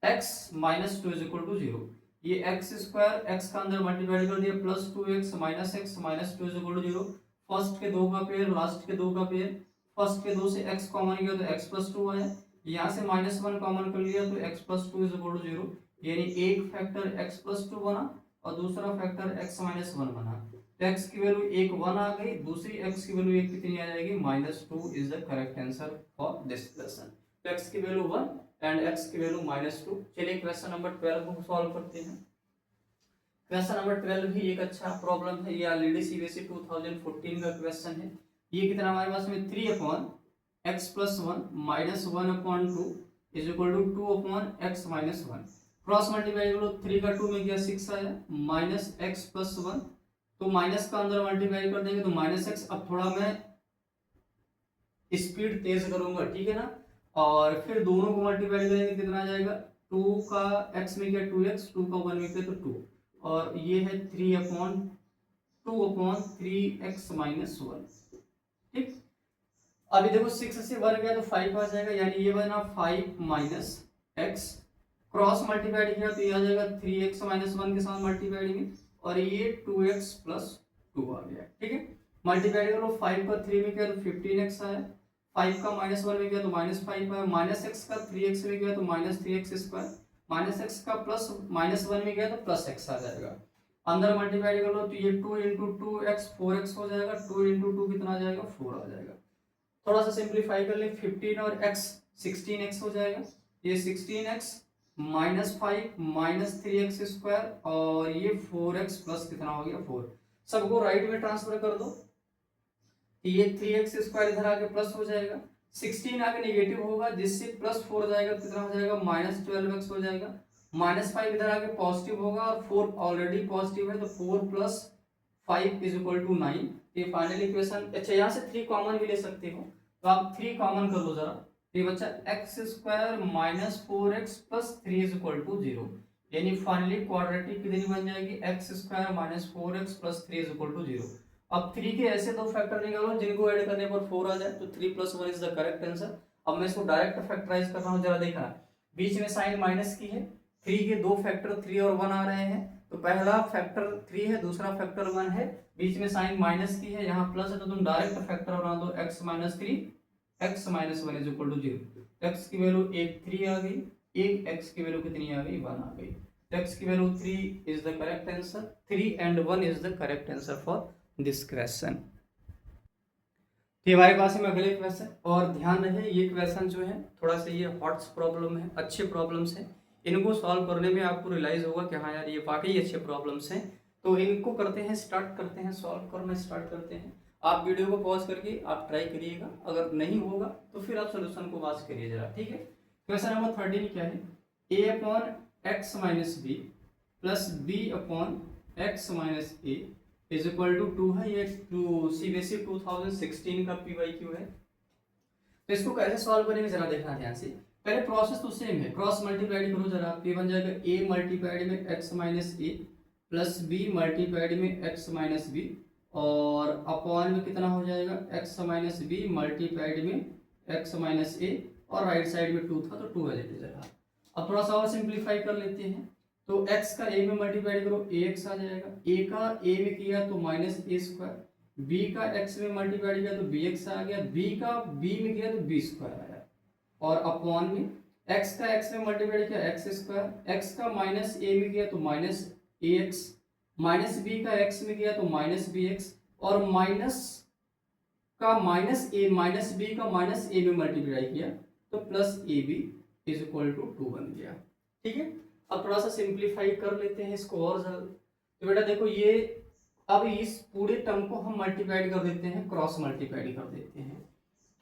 x minus 2 is equal to 0। ये एक्स स्क्वायर एक्स का अंदर मल्टीप्लाई कर दिया plus 2x minus x minus 2 is equal to 0। First के दो का पेयर लास्ट के दो का पेयर, फर्स्ट के दो से x कॉमन किया तो x प्लस 2 आया, यहाँ से -1 कॉमन कर लिया तो x plus 2 is equal to 0। यानी एक फैक्टर x प्लस 2 बना और दूसरा फैक्टर x माइनस 1 बना। तो x की वैल्यू 1 आ गई, दूसरी x की वैल्यू 1 कितनी आ जाएगी -2 is the correct answer for this question. तो x की वैल्यू 1 एंड x की वैल्यू -2। चलिए क्वेश्चन नंबर 12 को सॉल्व करते हैं। क्वेश्चन नंबर 12 भी एक अच्छा प्रॉब्लम है, ये ऑलरेडी सीबीएसई 2014 का क्वेश्चन है। ये कितना हमारे पास में 3/x plus 1 minus 1/2 is equal to 2/x minus 1। Cross multiply करो, 3 का 2 में गया 6 आया, माइनस x प्लस 1, तो माइनस का अंदर मल्टीप्लाई कर देंगे तो माइनस x। अब थोड़ा मैं स्पीड तेज करूंगा, ठीक है ना, और फिर दोनों को मल्टीप्लाई करेंगे कितना आ जाएगा 2 का x में गया 2x, 2 का 1 में गया तो 2, और ये है 3/2/3x माइनस 1। ठीक, अभी देखो 6 से 1 गया तो 5 आ जाएगा, यानी ये बना 5 माइनस x, क्रॉस मल्टीप्लाई किया तो ये आ जाएगा 3x माइनस 1 के साथ मल्टीप्लाई में, और ये 2x प्लस 2 आ गया। ठीक है, मल्टीप्लाई करो, 5 का 3 में गया तो 15x आया, 5 का -1 में गया तो -5 आया, माइनस x का 3x में गया तो -3x स्क्वायर, माइनस एक्स का प्लस माइनस वन में गया तो प्लस एक्स आ जाएगा। अंदर मल्टीप्लाई कर लो तो ये 2 इंटू टू एक्स 4x हो जाएगा, 2 इंटू टू कितना आ जाएगा 4 आ जाएगा। थोड़ा सा सिंप्लीफाई कर ले, 15 और x 16x हो जाएगा, ये 16x minus 5 minus 3x square और ये 4x प्लस कितना हो गया 4। सबको राइट में ट्रांसफर कर दो, ये 3x स्क्वायर इधर आके प्लस हो जाएगा, 16 आगे नेगेटिव होगा जिससे प्लस 4 जाएगा कितना हो जाएगा माइनस 12x हो जाएगा, माइनस 5 इधर आके पॉजिटिव होगा और 4 ऑलरेडी पॉजिटिव है तो 4 प्लस 5 इज इक्वल टू 9। ये फाइनल इक्वेशन। अच्छा यहाँ से 3 कॉमन भी ले सकते हो तो आप 3 कॉमन कर लो जरा, ये बच्चा x square minus 4x plus 3 is equal to 0, यानी फाइनली क्वाड्रेटिक कितनी बन जाएगी x square minus 4x plus 3 is equal to 0। अब 3 के ऐसे दो फैक्टर निकालो जिनको ऐड करने पर 4 आ जाए तो 3 plus 1 is the correct answer. अब मैं इसको डायरेक्ट फैक्टराइज कर रहा हूँ, जरा देखना बीच में साइन माइनस की है, 3 के दो फैक्टर 3 और 1 आ रहे हैं तो पहला फैक्टर 3 है दूसरा फैक्टर 1 है, बीच में साइन माइनस की है यहाँ प्लस है तो तुम डायरेक्ट फैक्टर बना दो x minus 3 x minus 1 is equal to 0। x की वैल्यू एक 3 आ गई, एक x की वैल्यू कितनी आ गई 1 आ गई, x की value 3 is the correct answer, 3 and 1 is the correct answer for this question. हमारे पास में अगले क्वेश्चन, और ध्यान रहे ये क्वेश्चन जो है थोड़ा सा ये हॉट्स प्रॉब्लम है, अच्छे प्रॉब्लम्स हैं, इनको सॉल्व करने में आपको रियलाइज होगा कि हाँ यार ये वाकई अच्छे प्रॉब्लम्स हैं। तो इनको करते हैं, स्टार्ट करते हैं, सॉल्व करना स्टार्ट करते हैं। आप वीडियो को पॉज करके आप ट्राई करिएगा, अगर नहीं होगा तो फिर आप सोल्यूशन को वॉच करिए जरा, ठीक है। क्वेश्चन नंबर 13 क्या है, a upon x minus b plus b upon x minus a is equal to 2 है, ये सीबीएसई 2016 का PYQ है। तो इसको कैसे सॉल्व करेंगे जरा देखना ध्यान से। पहले प्रोसेस तो सेम है, क्रॉस मल्टीप्लाइड करो जरा, ये बन जाएगा a मल्टीप्लाइड में x minus a plus B multiplied में x माइनस बी और अपॉन में कितना हो जाएगा x माइनस बी मल्टीप्लाइड में x माइनस ए और राइट साइड में 2 था तो 2 है लेते जरा। अब थोड़ा सा और सिंप्लीफाई कर लेते हैं, तो x का a में मल्टीप्लाई करो ax आ जाएगा, a का a में किया तो माइनस ए स्क्वायर, b का x में मल्टीप्लाई किया तो bx आ गया, b का b में किया तो b स्क्वायर आया और अपॉन में x का x में मल्टीप्लाई किया x स्क्वायर, x का माइनस a में किया तो माइनस ax, माइनस b का x में किया तो माइनस bx और माइनस का माइनस a माइनस b का माइनस a में मल्टीप्लाई किया तो plus ab is equal to 2 बन गया, ठीक है। अब थोड़ा सा सिंप्लीफाई कर लेते हैं इसको और जल्द। तो बेटा देखो ये अब इस पूरे टर्म को हम मल्टीप्लाई कर देते हैं, क्रॉस मल्टीप्लाई कर देते हैं।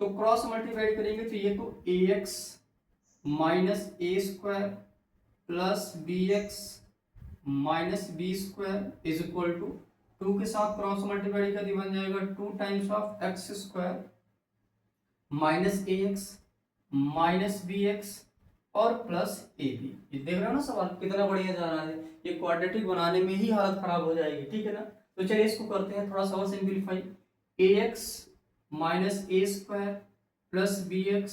तो क्रॉस मल्टीप्लाई करेंगे तो ये तो ax minus a square plus bx minus b square is equal to 2 के साथ क्रॉस मल्टीप्लाई कर बन जाएगा 2 times of x square minus ax minus bx और प्लस ए बी। ये देख रहे हो ना सवाल कितना बढ़िया जा रहा है, ये क्वाड्रेटिक बनाने में ही हालत खराब हो जाएगी, ठीक है ना। तो चलिए इसको करते हैं थोड़ा सा और simplify, ax minus a square plus bx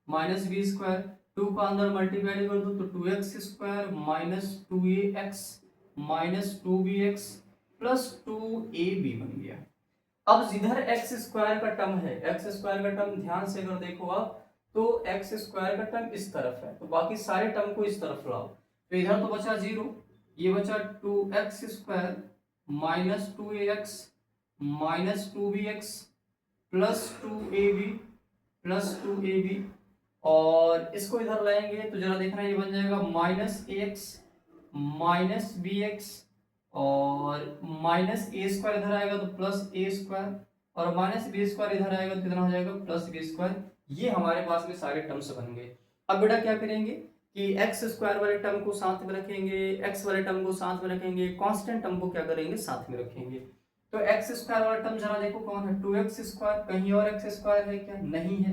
minus b square, 2 का अंदर मल्टीप्लाई कर दो तो 2x square minus 2ax minus 2bx plus 2ab बन गया। अब जिधर एक्स स्क्वायर का टर्म है, एक्स स्क्वायर का टर्म ध्यान से अगर देखो आप तो एक्स स्क्वायर का टर्म इस तरफ है तो बाकी सारे टर्म को इस तरफ लाओ, तो इधर तो बचा 0, ये बचा 2x square minus 2ax minus 2bx plus 2ab और इसको इधर लाएंगे तो जरा देखना ये बन जाएगा माइनस ax माइनस bx और माइनस ए स्क्वायर इधर आएगा तो प्लस ए स्क्वायर और माइनस बी स्क्वायर इधर आएगा तो कितना हो जाएगा प्लस बी स्क्वायर। ये हमारे पास में सारे टर्म्स बन गए। अब बेटा क्या करेंगे कि एक्स स्क्वायर वाले टर्म को साथ में रखेंगे, एक्स वाले टर्म को साथ में रखेंगे, कांस्टेंट टर्म को क्या करेंगे साथ में रखेंगे। तो एक्स स्क्वायर वाला टर्म जरा देखो कौन है, 2x स्क्वायर, कहीं और एक्स स्क्वायर है क्या, नहीं है,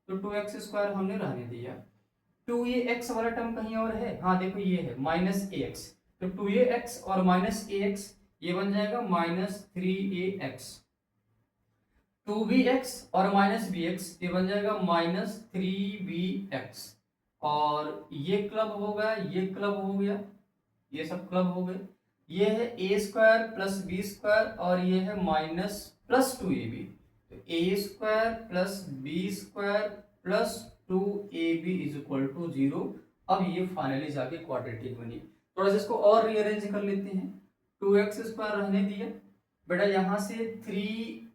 तो 2x स्क्वायर हमने रहने दिया। 2ax वाला टर्म कहीं और है, हाँ देखो ये है माइनस ax, तो 2ax और माइनस ax ये बन जाएगा माइनस 3ax, 2bx और माइनस bx ये बन जाएगा माइनस 3bx और ये क्लब हो गया, ये क्लब हो गया, ये सब क्लब हो गए, ये है a square plus b square और ये है माइनस प्लस 2ab, तो a square plus b square plus 2ab is equal to 0। अब ये फाइनली जाके क्वाड्रेटिक बनी। थोड़ा सा इसको और रीअरेंज कर लेते हैं। 2x² रहने दिया बेटा, यहाँ से 3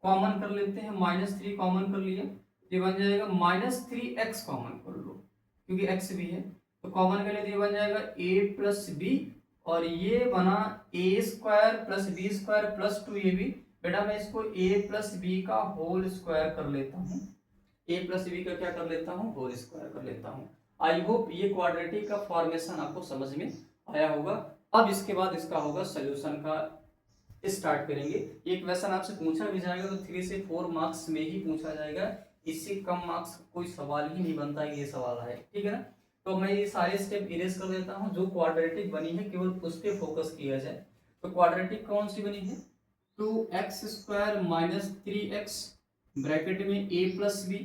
कॉमन कर लेते हैं, -3 कॉमन कर लिया, ये बन जाएगा -3x कॉमन कर लो क्योंकि x भी है, तो कॉमन कर लेते ये बन जाएगा a प्लस बी, और ये बना a² plus b² plus 2ab। बेटा मैं इसको a प्लस बी का होल स्क्वायर कर लेता हूँ, a प्लस बी का क्या कर लेता हूँ, होल स्क्वायर कर लेता हूँ। आई होप ये क्वाड्रेटिक का फॉर्मेशन आपको समझ में आया होगा। अब इसके बाद इसका होगा सोल्यूशन का स्टार्ट करेंगे। ये क्वेश्चन आपसे पूछा भी जाएगा तो 3 से 4 मार्क्स में ही पूछा जाएगा, इससे कम मार्क्स कोई सवाल ही नहीं बनता है, ये सवाल है, ठीक है ना। तो मैं ये सारे स्टेप इरेज कर देता हूँ, जो क्वाड्रेटिक बनी है केवल उस पर फोकस किया जाए। तो क्वाड्रेटिक कौन सी बनी है, 2x² - 3x ब्रैकेट में a plus b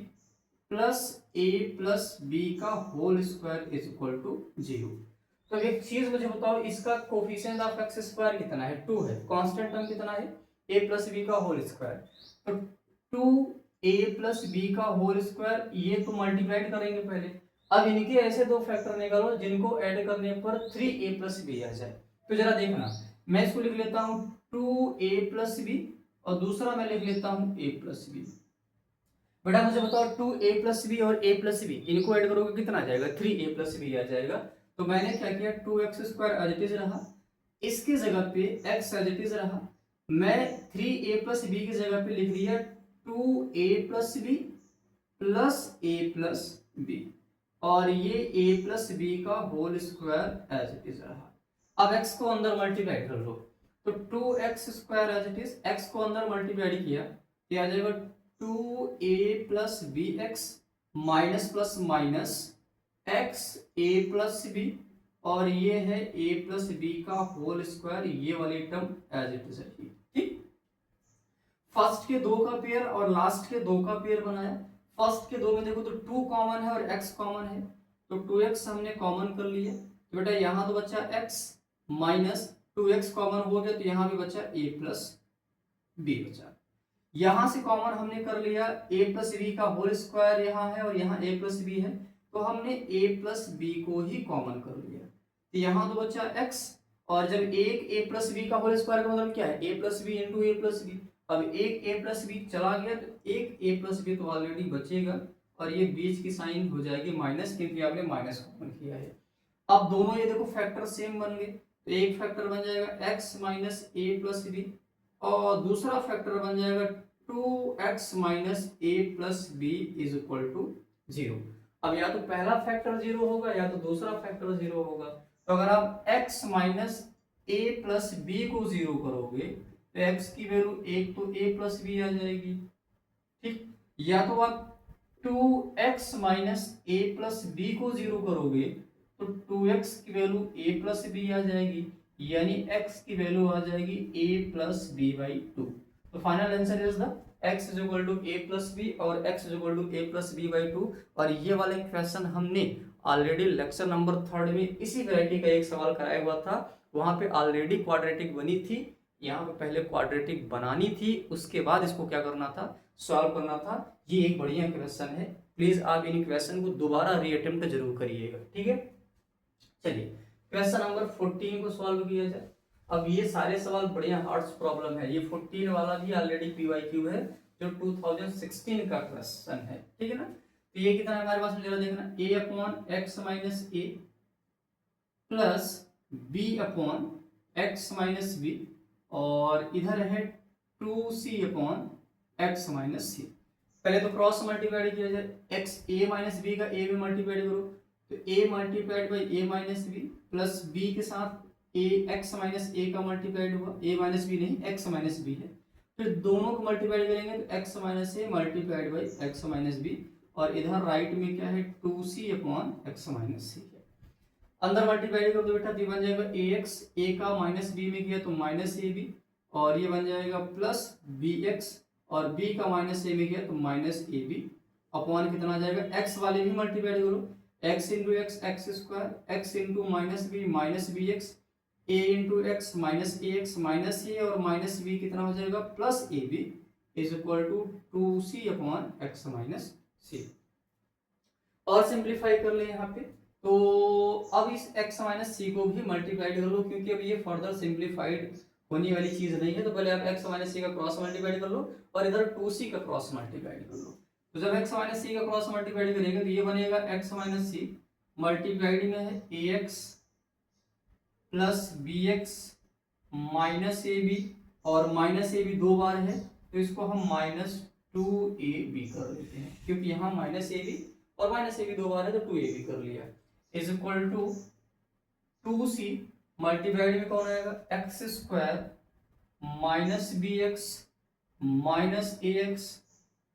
plus a plus b का whole square is equal to 0। तो एक चीज मुझे बताओ, इसका कोफिशिएंट ऑफ x² कितना है, 2 है, कांस्टेंट टर्म कितना है, a प्लस बी का होल स्क्वायर, तो 2a प्लस बी का होल स्क्वायर, ये तो मल्टीप्लाइड करेंगे पहले। अब इनके ऐसे दो फैक्टर निकालो जिनको ऐड करने पर 3a प्लस बी आ जाए। तो जरा देखना, मैं इसको लिख लेता हूँ 2a प्लस बी, और दूसरा मैं लिख लेता हूँ a प्लस बी। बेटा मुझे बताओ 2a प्लस बी और a प्लस बी इनको ऐड करोगे कितना आ जाएगा, 3a प्लस बी आ जाएगा। तो मैंने क्या किया, 2x² एज इट इज रहा, इसकी जगह पे x एज इट इज रहा, मैं 3a प्लस बी की जगह पे लिख दिया 2a plus b plus a plus b, और ये a प्लस बी का whole square as it is रहा। अब x को अंदर मल्टीप्लाई कर लो, तो 2x² as it is, x को अंदर मल्टीप्लाई किया, ये आ जाएगा 2a plus b x minus plus minus x a plus b, और ये है a प्लस बी का होल स्क्वायर, ये वाली टर्म एज इट इज है। ठीक, फर्स्ट के 2 का पेयर और लास्ट के 2 का पेयर बनाया। फर्स्ट के 2 में देखो तो 2 कॉमन है और x कॉमन है, तो 2x हमने कॉमन कर लिया, तो बेटा यहाँ तो बचा x माइनस 2x कॉमन हो गया, तो यहाँ भी बचा a प्लस बी बचा। यहां से कॉमन हमने कर लिया a प्लस बी का होल स्क्वायर यहाँ है और यहाँ a प्लस बी है, तो हमने a प्लस बी को ही कॉमन कर लिया, तो यहाँ तो बचा x, और जब एक a प्लस बी का होल स्क्वायर का मतलब क्या है, a plus b into a plus b. अब एक a प्लस बी चला गया तो एक a प्लस बी तो ऑलरेडी बचेगा, और ये बीच की साइन हो जाएगी माइनस, क्योंकि आपने माइनस कॉमन किया है। अब दोनों ये देखो फैक्टर सेम बन गए, तो एक फैक्टर बन जाएगा x minus a plus b, और दूसरा फैक्टर बन जाएगा 2x minus a plus b is equal to 0। अब या तो पहला फैक्टर 0 होगा या तो दूसरा फैक्टर 0 होगा। तो अगर आप x minus a plus b को 0 करोगे तो x की वैल्यू एक तो a प्लस बी आ जाएगी, ठीक, या तो आप 2x minus a plus b को 0 करोगे तो 2x की वैल्यू a प्लस बी आ जाएगी, यानी x की वैल्यू आ जाएगी a प्लस बी बाई 2। तो final answer is the x is equal to a plus b और x is equal to a plus b by 2। और ये वाले क्वेश्चन हमने ऑलरेडी लेक्चर नंबर 3 में इसी वैरायटी का एक सवाल कराया हुआ था, वहां पे ऑलरेडी क्वाड्रेटिक बनी थी, यहाँ पे पहले क्वाड्रेटिक बनानी थी, उसके बाद इसको क्या करना था, सॉल्व करना था। ये एक बढ़िया क्वेश्चन है, प्लीज आप इन क्वेश्चन को दोबारा रीअटेम्प्ट जरूर करिएगा, ठीक है। चलिए क्वेश्चन नंबर 14 को सॉल्व किया जाए। अब ये सारे सवाल बढ़िया हार्ड प्रॉब्लम है, ये 14 वाला भी ऑलरेडी पीवाईक्यू है जो 2016 का क्वेश्चन है, ठीक है ना। तो ये कितना है हमारे पास में, जरा देखना, a upon x minus a plus b upon x minus b, और इधर है 2c अपॉन एक्स माइनस सी। पहले तो क्रॉस मल्टीप्लाई किया जाए, एक्स ए माइनस बी का ए में मल्टीप्लाई करो, तो a multiplied by a minus b plus b के साथ ए एक्स माइनस ए का मल्टीप्लाइड हुआ, ए माइनस बी नहीं एक्स माइनस बी है, फिर दोनों को मल्टीप्लाई करेंगे तो x minus a multiplied by x minus b, और इधर राइट में क्या है 2c अपॉन एक्स माइनस सी है। अंदर मल्टीप्लाई कर दो बेटा, तो बन जाएगा ए एक्स, ए का माइनस बी में किया तो माइनस ए बी, और ये बन जाएगा प्लस बी एक्स, और बी का माइनस ए में किया तो माइनस ए बी, अपॉन कितना आ जाएगा, एक्स वाले भी मल्टीप्लाई करो, x into x x square, x into minus b x, a into x minus a x minus a, और माइनस बी कितना हो जाएगा plus a b is equal to 2c upon x minus c. और simplify कर ले यहाँ पे, तो अब इस x माइनस सी को भी मल्टीप्लाइड कर लो, क्योंकि अब ये फर्दर सिंप्लीफाइड होने वाली चीज नहीं है। तो पहले आप x माइनस सी का क्रॉस मल्टीप्लाइड कर लो और इधर 2c का क्रॉस मल्टीप्लाइड कर लो। तो जब x माइनस सी का क्रॉस मल्टीप्लाइड करेंगे तो ये बनेगा x माइनस सी मल्टीप्लाइड में है ax plus b x minus a b, और माइनस ए बी 2 बार है तो इसको हम माइनस 2ab कर लेते हैं, क्योंकि यहाँ माइनस ए बी और माइनस ए बी 2 बार है तो 2ab कर लिया, is equal to 2c multiplied में कौन आएगा x square minus b x minus a x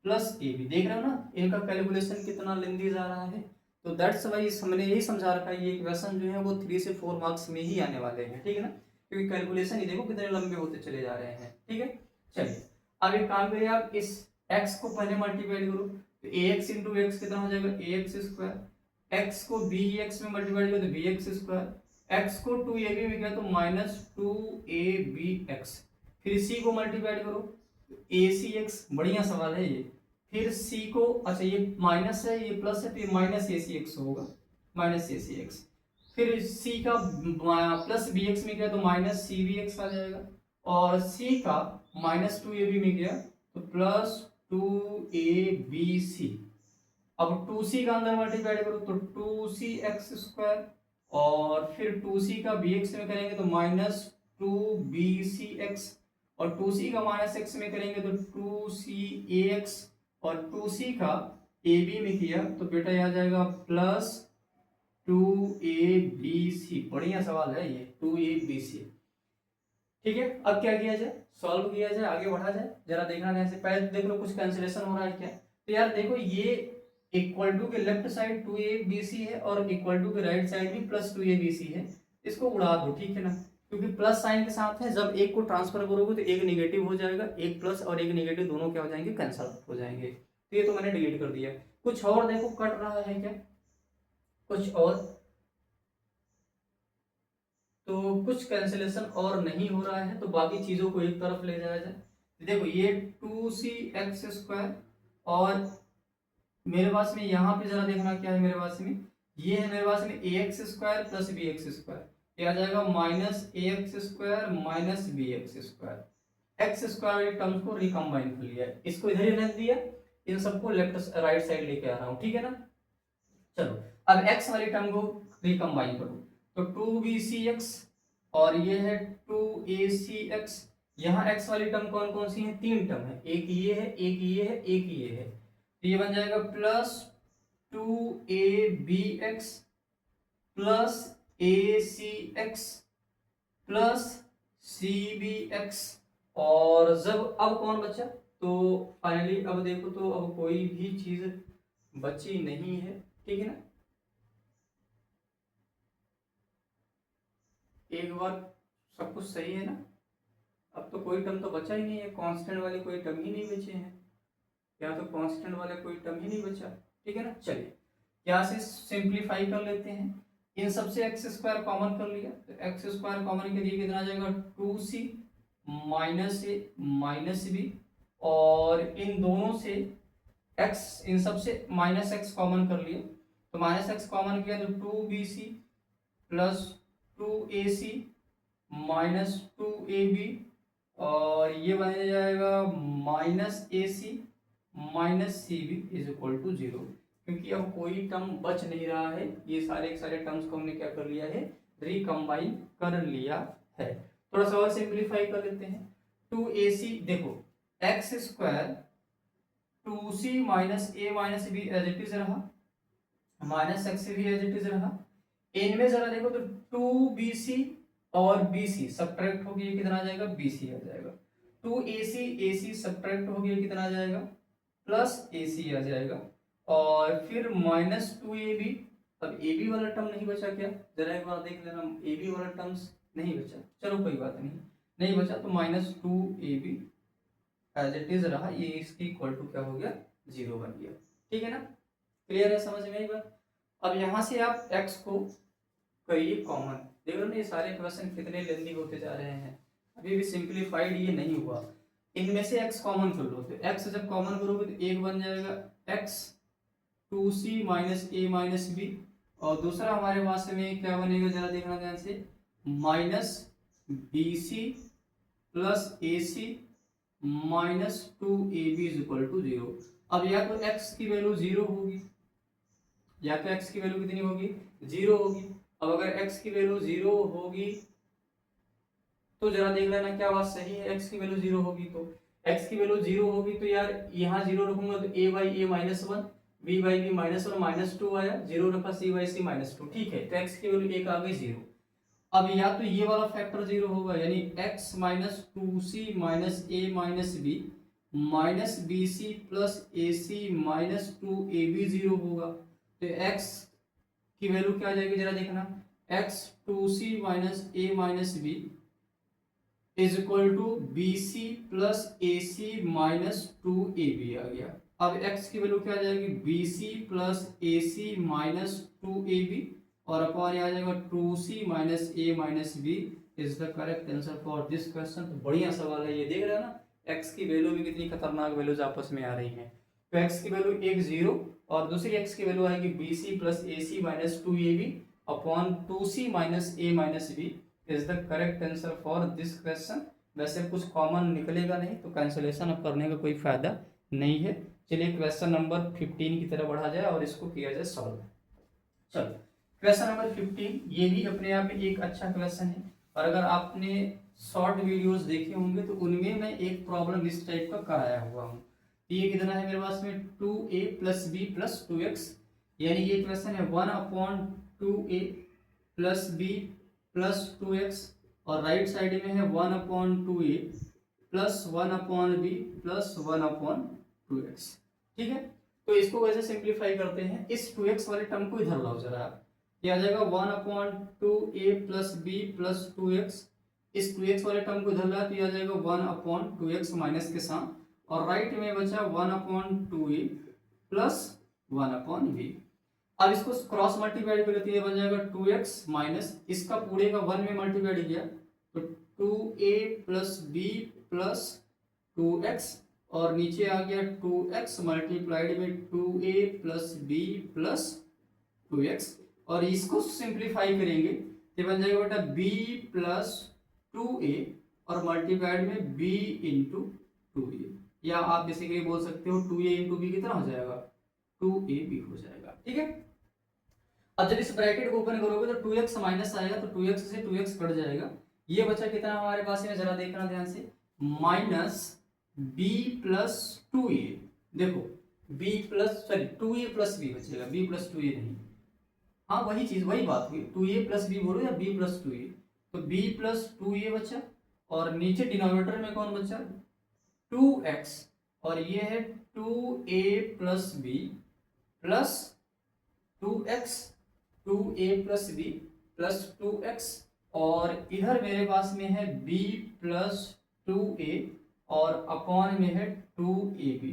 plus a b. देख रहे हो ना इनका कैलकुलेशन कितना लेंदी जा रहा है। तो दैट्स वाई हमने यही समझा रखा है, ये क्वेश्चन जो है वो 3 से 4 मार्क्स में ही आने वाले हैं, ठीक है ना, क्योंकि कैलकुलेशन ही देखो कितने लंबे होते चले जा रहे हैं। ठीक है, चलिए अब एक काम करिए, आप इस x को पहले मल्टीप्लाई करो तो ax इंटू एक्स कितना हो जाएगा ax स्क्वायर, x को bx में मल्टीप्लाई करो तो bx स्क्वायर, x को 2ab में किया तो माइनस 2abx, फिर c को मल्टीप्लाई करो तो acx, बढ़िया सवाल है ये। फिर c को, अच्छा ये माइनस है ये प्लस है तो ये माइनस acx होगा, माइनस acx, फिर c का प्लस bx में किया तो माइनस cbx आ जाएगा, और c का माइनस 2ab में किया तो प्लस 2abc। अब 2c का अंदर मल्टीप्लाई करो तो 2cx स्क्वायर, और फिर 2c का bx में करेंगे तो माइनस 2bcx, और 2c का माइनस x में करेंगे तो 2cax, और 2c का ab में किया तो बेटा आ जाएगा प्लस 2abc। बढ़िया सवाल है ये 2abc। ठीक है, अब क्या किया जाए, सॉल्व किया जाए, आगे बढ़ा जाए, जरा देखना ध्यान से। पहले देख लो कुछ कैंसिलेशन हो रहा है क्या। तो यार देखो ये इक्वल टू के लेफ्ट साइड 2abc है और इक्वल टू के राइट साइड भी प्लस 2abc है, इसको उड़ा दो, ठीक है ना, क्योंकि प्लस साइन के साथ है, जब एक को ट्रांसफर करोगे तो एक नेगेटिव हो जाएगा, एक प्लस और एक नेगेटिव दोनों क्या हो जाएंगे, कैंसल हो जाएंगे। तो ये तो मैंने डिलीट कर दिया। कुछ और देखो कट रहा है क्या, कुछ और, तो कुछ कैंसिलेशन और नहीं हो रहा है, तो बाकी चीजों को एक तरफ ले जाया जाए। देखो ये 2cx स्क्वायर, और मेरे पास में यहाँ पे जरा देखना क्या है मेरे पास में, ये है मेरे पास में ax square plus bx square, ये आ जाएगा minus ax square minus bx square. X square वाली टर्म्स को रिकम्बाइन कर लिया, इसको इधर ही रख दिया, इन सबको लेफ्ट राइट साइड लेके आ रहा हूँ, ठीक है ना। चलो अब x वाली टर्म को रिकम्बाइन करो तो 2bcx, और ये है 2acx। यहाँ x वाली टर्म कौन कौन सी है, 3 टर्म है, एक ये है एक ये है एक ये है, तो ये बन जाएगा plus 2abx plus acx plus cbx, और जब अब कौन बचा, तो फाइनली अब देखो तो अब कोई भी चीज बची नहीं है, ठीक है ना। एक बार सब कुछ सही है ना, अब तो कोई टर्म तो बचा ही नहीं है, कांस्टेंट वाले कोई टर्म ही नहीं बचे हैं, यहाँ तो कांस्टेंट वाला कोई टर्म ही नहीं बचा, ठीक है ना। चलिए यहाँ से सिंप्लीफाई कर लेते हैं, इन सबसे एक्स स्क्वायर कॉमन कर लिया तो एक्स स्क्वायर कॉमन करिए कितना आ जाएगा 2c minus a minus b, और इन दोनों से x, इन सबसे माइनस एक्स कॉमन कर लिया तो माइनस एक्स कॉमन किया तो 2bc plus 2ac minus 2ab, और ये बन जाएगा minus ac minus c b is equal to 0, क्योंकि अब कोई टर्म बच नहीं रहा है, ये सारे के सारे टर्म्स को हमने क्या कर लिया है, रिकम्बाइन कर लिया है। थोड़ा सा और सिंप्लीफाई कर लेते हैं, 2ac, देखो x square 2c minus a minus b as it is रहा, माइनस एक्स भी एज इट इज रहा, इनमें जरा देखो तो 2bc और bc सब्ट्रैक्ट हो गया कितना आ जाएगा, bc आ जाएगा, 2ac सब्ट्रैक्ट हो गया कितना आ जाएगा, प्लस ac आ जाएगा, और फिर माइनस 2ab, अब ab वाला टर्म नहीं बचा क्या, जरा एक बार देख लेना, ab वाला टर्म्स नहीं बचा, चलो कोई बात नहीं, नहीं बचा तो minus 2ab as it is रहा, ये इसकी इक्वल टू क्या हो गया, 0 बन गया, ठीक है ना। क्लियर है, समझ में आई बात। अब यहाँ से आप x को करिए कॉमन, देख लो ना ये सारे क्वेश्चन कितने लेंदी होते जा रहे हैं, अभी भी सिंप्लीफाइड ये नहीं हुआ, इनमें से x कॉमन कर लो तो x जब कॉमन करोगे तो एक बन जाएगा x 2c minus a minus b, और दूसरा हमारे पास में क्या बनेगा जरा देखना ध्यान से, minus b c plus a c minus 2ab is equal to 0। अब या तो x की वैल्यू 0 होगी, या तो x की वैल्यू कितनी होगी, 0 होगी। अब अगर x की वैल्यू 0 होगी तो जरा देख लेना क्या बात सही है, x की वैल्यू 0 होगी तो x की वैल्यू 0 होगी तो यार यहाँ 0 रखूंगा तो a by a minus one, b by b minus one, minus two आया, 0 रखा c by c minus two, ठीक है। तो x की वैल्यू 1 आ गई 0। अब या तो ये वाला फैक्टर 0 होगा यानी x minus two c minus a minus b minus b c plus a c minus two a b 0 होगा। तो x की वैल्यू क्या आ जाएगी जरा देखना, x two c minus a minus b is equal to b c plus a c minus two a b आ गया। अब x की वैल्यू क्या आ जाएगी, b c plus a c minus two a b और अपॉन आ जाएगा two c minus a minus b is the correct answer for this question. तो बढ़िया सवाल है ये, देख रहे हो ना x की वैल्यू भी कितनी खतरनाक वैल्यूज आपस में आ रही हैं। तो x की वैल्यू एक 0 और दूसरी x की वैल्यू आएगी b c plus a c minus two a b upon two c minus a minus b is the correct answer for this question. वैसे कुछ कॉमन निकलेगा नहीं तो कैंसिलेशन अब करने का कोई फायदा नहीं है। चलिए क्वेश्चन नंबर 15 की तरफ बढ़ा जाए और इसको किया जाए सॉल्व। चलो क्वेश्चन नंबर 15 ये भी अपने आप में एक अच्छा क्वेश्चन है और अगर आपने शॉर्ट वीडियोस देखे होंगे तो उनमें मैं एक प्रॉब्लम इस टाइप का कराया हुआ हूँ। ये कितना है मेरे पास में 2a plus b plus 2x, यानी ये क्वेश्चन है 1 upon 2a plus b plus 2x और राइट साइड में है 1 upon 2a plus 1 upon b plus 1 upon 2x, ठीक है। तो इसको वैसे सिंप्लीफाई करते हैं, इस 2x वाले टर्म को इधर लाओ जरा, क्या आ जाएगा 1 upon 2a plus b plus 2x, इस 2x वाले टर्म को इधर लाया तो आ जाएगा 1 अपॉन 2x माइनस के साथ और राइट में बचा 1 upon 2a plus 1 upon b। अब इसको क्रॉस मल्टीप्लाई कर लेते हैं, बन जाएगा 2x माइनस इसका पूरे का 1 में मल्टीप्लाई किया तो 2a plus b plus 2x और नीचे आ गया 2x मल्टीप्लाइड में 2a plus b plus 2x और इसको सिंप्लीफाई करेंगे तो बन जाएगा बेटा b प्लस 2a और मल्टीप्लाइड में b इंटू 2a, या आप बेसिकली बोल सकते हो 2a इंटू बी कितना हो जाएगा 2ab हो जाएगा, ठीक है। अब जब इस ब्रैकेट को ओपन करोगे तो 2x माइनस आएगा तो 2x से 2x कट जाएगा, ये बचा कितना हमारे पास में जरा देखना ध्यान से, माइनस b प्लस 2a, देखो b plus sorry 2a plus b बचेगा, b प्लस 2a नहीं, हाँ वही चीज वही बात हुई 2a प्लस बी बोलो या b प्लस 2a, तो b प्लस 2a बचा और नीचे डिनोमिनेटर में कौन बचा 2x और ये है 2a plus b plus 2x 2a plus b plus 2x और इधर मेरे पास में है b प्लस 2a और अपॉन में है 2ab।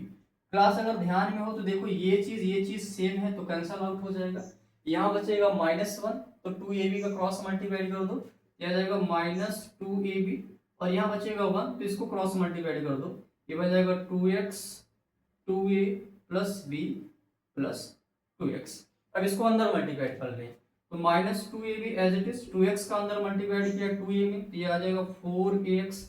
क्लास अगर ध्यान में हो तो देखो ये चीज सेम है तो कैंसल आउट हो जाएगा, यहाँ बचेगा -1 तो 2ab का क्रॉस मल्टीप्लाई कर दो, यह जाएगा -2ab और यहाँ बचेगा 1 तो इसको क्रॉस मल्टीप्लाई कर दो, ये बन जाएगा 2x 2a plus b plus 2x। अब इसको अंदर मल्टीप्लाई कर लें तो -2ab as it is 2x का अंदर मल्टीप्लाई किया 2a में, ये आ जाएगा 4ax,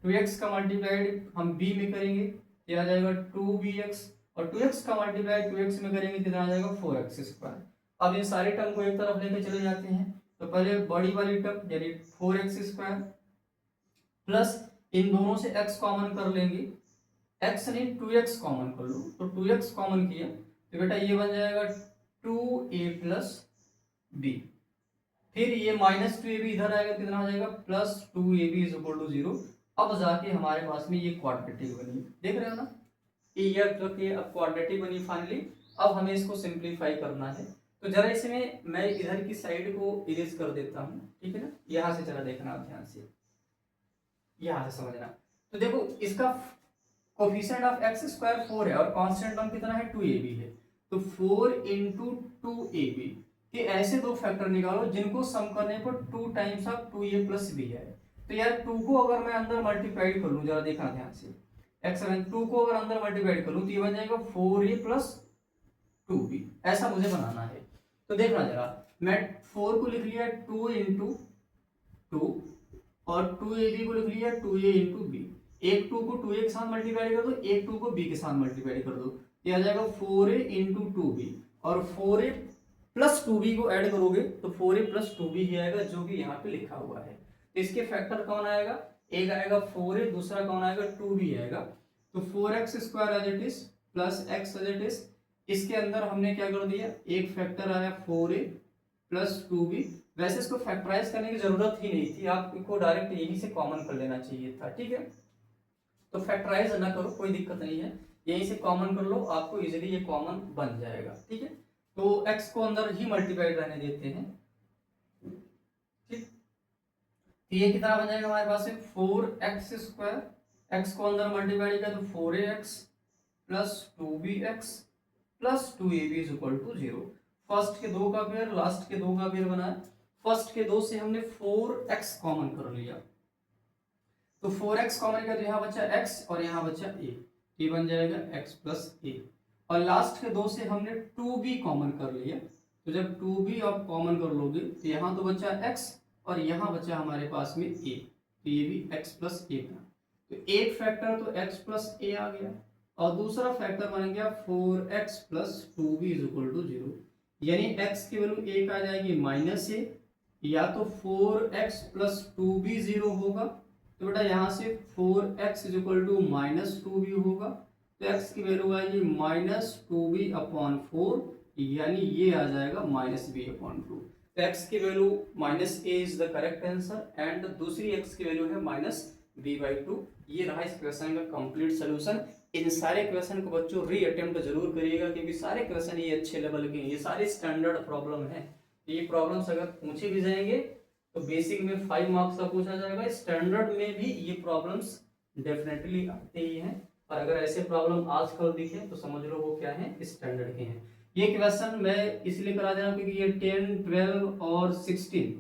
2x का मल्टीप्लाई हम b में करेंगे ये आ जाएगा 2bx और 2x का मल्टीप्लाई 2x में करेंगे कितना आ जाएगा 4x स्क्वायर। अब इन सारे टर्म को एक तरफ लेके चले जाते हैं तो पहले बड़ी वाली टर्म यानी 4x स्क्वायर प्लस इन दोनों से x कॉमन कर लेंगे, x नहीं 2x कॉमन कर लो तो 2x कॉमन किया तो बेटा ये बन जाएगा 2a प्लस b, फिर ये -2ab इधर आएगा कितना आ जाएगा +2ab इज इक्वल टू 0। अब जाके हमारे पास में ये क्वाड्रेटिक बनी, देख रहे हो ना ये जो कि अब क्वाड्रेटिक बनी फाइनली। अब हमें इसको सिंप्लीफाई करना है तो जरा इसमें मैं इधर की साइड को इरेज कर देता हूँ, ठीक है ना, यहाँ से जरा देखना आप ध्यान से, यहाँ से समझना। तो देखो इसका कोफिशिएंट ऑफ x स्क्वायर 4 है और कांस्टेंट टर्म कितना है 2ab है, तो 4 इंटू 2ab के ऐसे दो फैक्टर निकालो जिनको सम करने पर 2 times of 2a plus b है। तो यार 2 को अगर मैं अंदर मल्टीप्लाई कर लूँ, जरा देखना ध्यान से, x 2 को अगर अंदर मल्टीप्लाई कर लूँ तो ये बन जाएगा 4a प्लस 2b, ऐसा मुझे बनाना है। तो देखना जरा मैं 4 को लिख लिया 2 इंटू 2 और 2ab को लिख लिया 2a इंटू बी। एक 2 को 2a के साथ मल्टीप्लाई कर दो, एक 2 को b के साथ मल्टीप्लाई कर दो, ये आ जाएगा 4a इंटू 2b और 4a प्लस 2b को ऐड करोगे तो 4a प्लस 2b ही आएगा जो कि यहाँ पे लिखा हुआ है। तो इसके फैक्टर कौन आएगा, एक आएगा 4a, दूसरा कौन आएगा 2b आएगा। तो 4x square as it is plus x as it is, इसके अंदर हमने क्या कर दिया, एक फैक्टर आया 4a प्लस 2b। वैसे इसको फैक्टराइज करने की जरूरत ही नहीं थी, आपको डायरेक्ट यहीं से कॉमन कर लेना चाहिए था, ठीक है। तो फैक्टराइज ना करो, कोई दिक्कत नहीं है, यहीं से कॉमन कर लो, आपको इजीली ये कॉमन बन जाएगा, ठीक है। तो x को अंदर ही मल्टीप्लाइड रहने देते हैं, ठीक। तो ये कितना बन जाएगा हमारे पास 4x स्क्वायर, x को अंदर मल्टीप्लाई किया तो 4ax plus 2bx plus 2ab is equal to 0। First के दो का पेयर लास्ट के दो का पेयर बना है, फर्स्ट के दो से हमने 4x कॉमन कर लिया, तो 4x कॉमन किया तो यहाँ बचा x और यहाँ बचा a, ये बन जाएगा x प्लस a। और लास्ट के दो से हमने 2b कॉमन कर लिया, तो जब 2b आप कॉमन कर लोगे तो यहाँ तो बचा x और यहाँ बचा हमारे पास में a, तो ये भी x प्लस a बना। तो एक फैक्टर तो x प्लस a आ गया और दूसरा फैक्टर बन गया 4x plus 2b is equal to 0, यानी x की वैल्यू एक आ जाएगी माइनस a, या तो 4x प्लस 2b 0 होगा, तो बेटा यहाँ से 4x is equal to minus 2b होगा, तो x की वैल्यू आएगी माइनस 2b अपॉन 4, यानी ये आ जाएगा माइनस b अपॉन 2। तो x की value minus a is the correct answer and दूसरी x की वैल्यू है माइनस b/2। ये रहा इस क्वेश्चन का कंप्लीट सोल्यूशन। इन सारे क्वेश्चन को बच्चों री अटेम्प्ट जरूर करिएगा, क्योंकि सारे क्वेश्चन ये अच्छे लेवल के हैं, ये सारे स्टैंडर्ड प्रॉब्लम है। ये प्रॉब्लम्स अगर पूछे भी जाएंगे तो बेसिक में 5 मार्क्स का पूछा जाएगा, स्टैंडर्ड में भी ये प्रॉब्लम्स डेफिनेटली आते ही हैं, और अगर ऐसे प्रॉब्लम आजकल दिखे तो समझ लो वो क्या है, स्टैंडर्ड के हैं। ये क्वेश्चन मैं इसलिए करा दे रहा हूँ क्योंकि ये 10, 12 और 16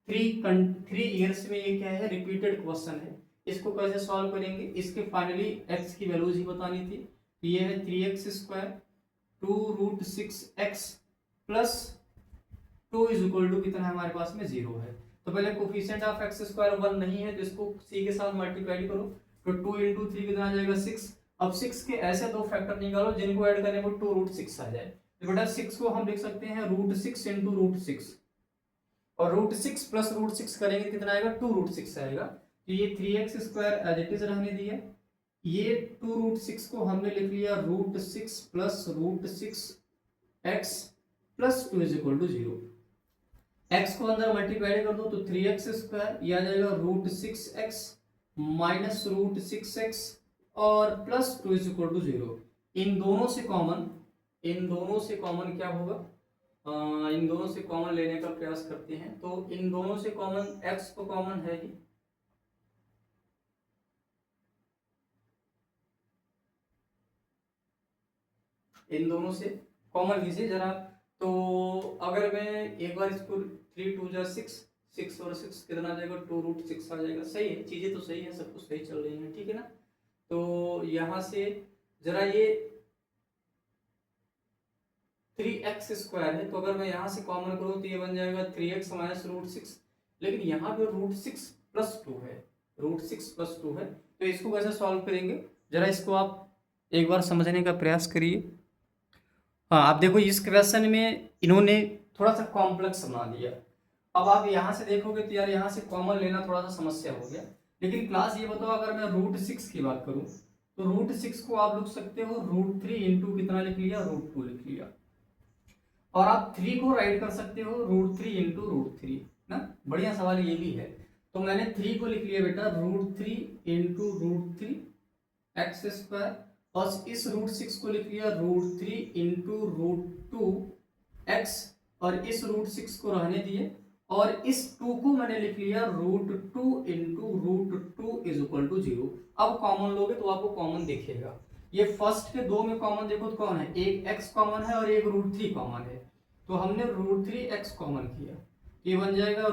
3 ईयर्स में ये क्या है, रिपीटेड क्वेश्चन है। इसको कैसे सॉल्व करेंगे, इसके फाइनली x की वैल्यूज ही बतानी थी। तो ये है 3x square 2√6x plus 2 is equal to कितना है हमारे पास में 0 है। तो पहले कोफिशिएंट ऑफ x स्क्वायर 1 नहीं है तो इसको c के साथ मल्टीप्लाई करो, तो 2 इंटू 3 कितना आ जाएगा 6। अब 6 के ऐसे दो फैक्टर निकालो जिनको ऐड करने पर 2√6 आ जाए, तो बेटा 6 को हम लिख सकते हैं √6 इंटू √6, और √6 प्लस √6 करेंगे कितना आएगा 2√6 आएगा। तो ये 3x square as it is रहने दिया, ये 2√6 को हमने लिख लिया √6 plus √6x plus 2 is equal to 0। x को अंदर मल्टीप्लाई कर दो तो 3x स्क्वायर, ये आ जाएगा √6x माइनस √6x और प्लस 2 इज इक्वल टू 0। इन दोनों से कॉमन क्या होगा, इन दोनों से कॉमन लेने का प्रयास करते हैं, तो इन दोनों से कॉमन x तो कॉमन है ही, इन दोनों से कॉमन लीजिए जरा। तो अगर मैं एक बार इसको 3 2 जा 6, 6 और 6 कितना आ जाएगा 2√6 आ जाएगा। सही है, चीजें तो सही है, सब कुछ सही चल रही है, ठीक है ना। तो यहाँ से जरा ये 3x स्क्वायर है, तो अगर मैं यहाँ से कॉमन करूँ तो ये बन जाएगा 3x माइनस √6, लेकिन यहाँ पे √6 प्लस 2 है, √6 प्लस 2 है, तो इसको कैसे सॉल्व करेंगे जरा इसको आप एक बार समझने का प्रयास करिए। हाँ, आप देखो इस क्वेश्चन में इन्होंने थोड़ा सा कॉम्प्लेक्स बना दिया। अब आप यहाँ से देखोगे तो यार यहाँ से कॉमन लेना थोड़ा सा समस्या हो गया, लेकिन क्लास ये बताओ अगर मैं √6 की बात करूँ तो √6 को आप लिख सकते हो √3 इंटू कितना लिख लिया, √2 लिख लिया, और आप 3 को राइट कर सकते हो √3 इंटू √3 ना। बढ़िया सवाल ये भी है, तो मैंने 3 को लिख लिया बेटा √3 इंटू √3 x स्क्वायर, और इस √6 को लिख लिया √3 इंटू √2 x, और इस √6 को रहने दिए, और इस 2 को मैंने लिख लिया √2 इंटू √2 इज इक्वल टू 0। अब कॉमन लोगे तो आपको कॉमन दिखेगा, ये फर्स्ट के दो में कॉमन देखो तो कौन है, एक x कॉमन है और एक √3 कॉमन है, तो हमने √3x कॉमन किया, ये बन जाएगा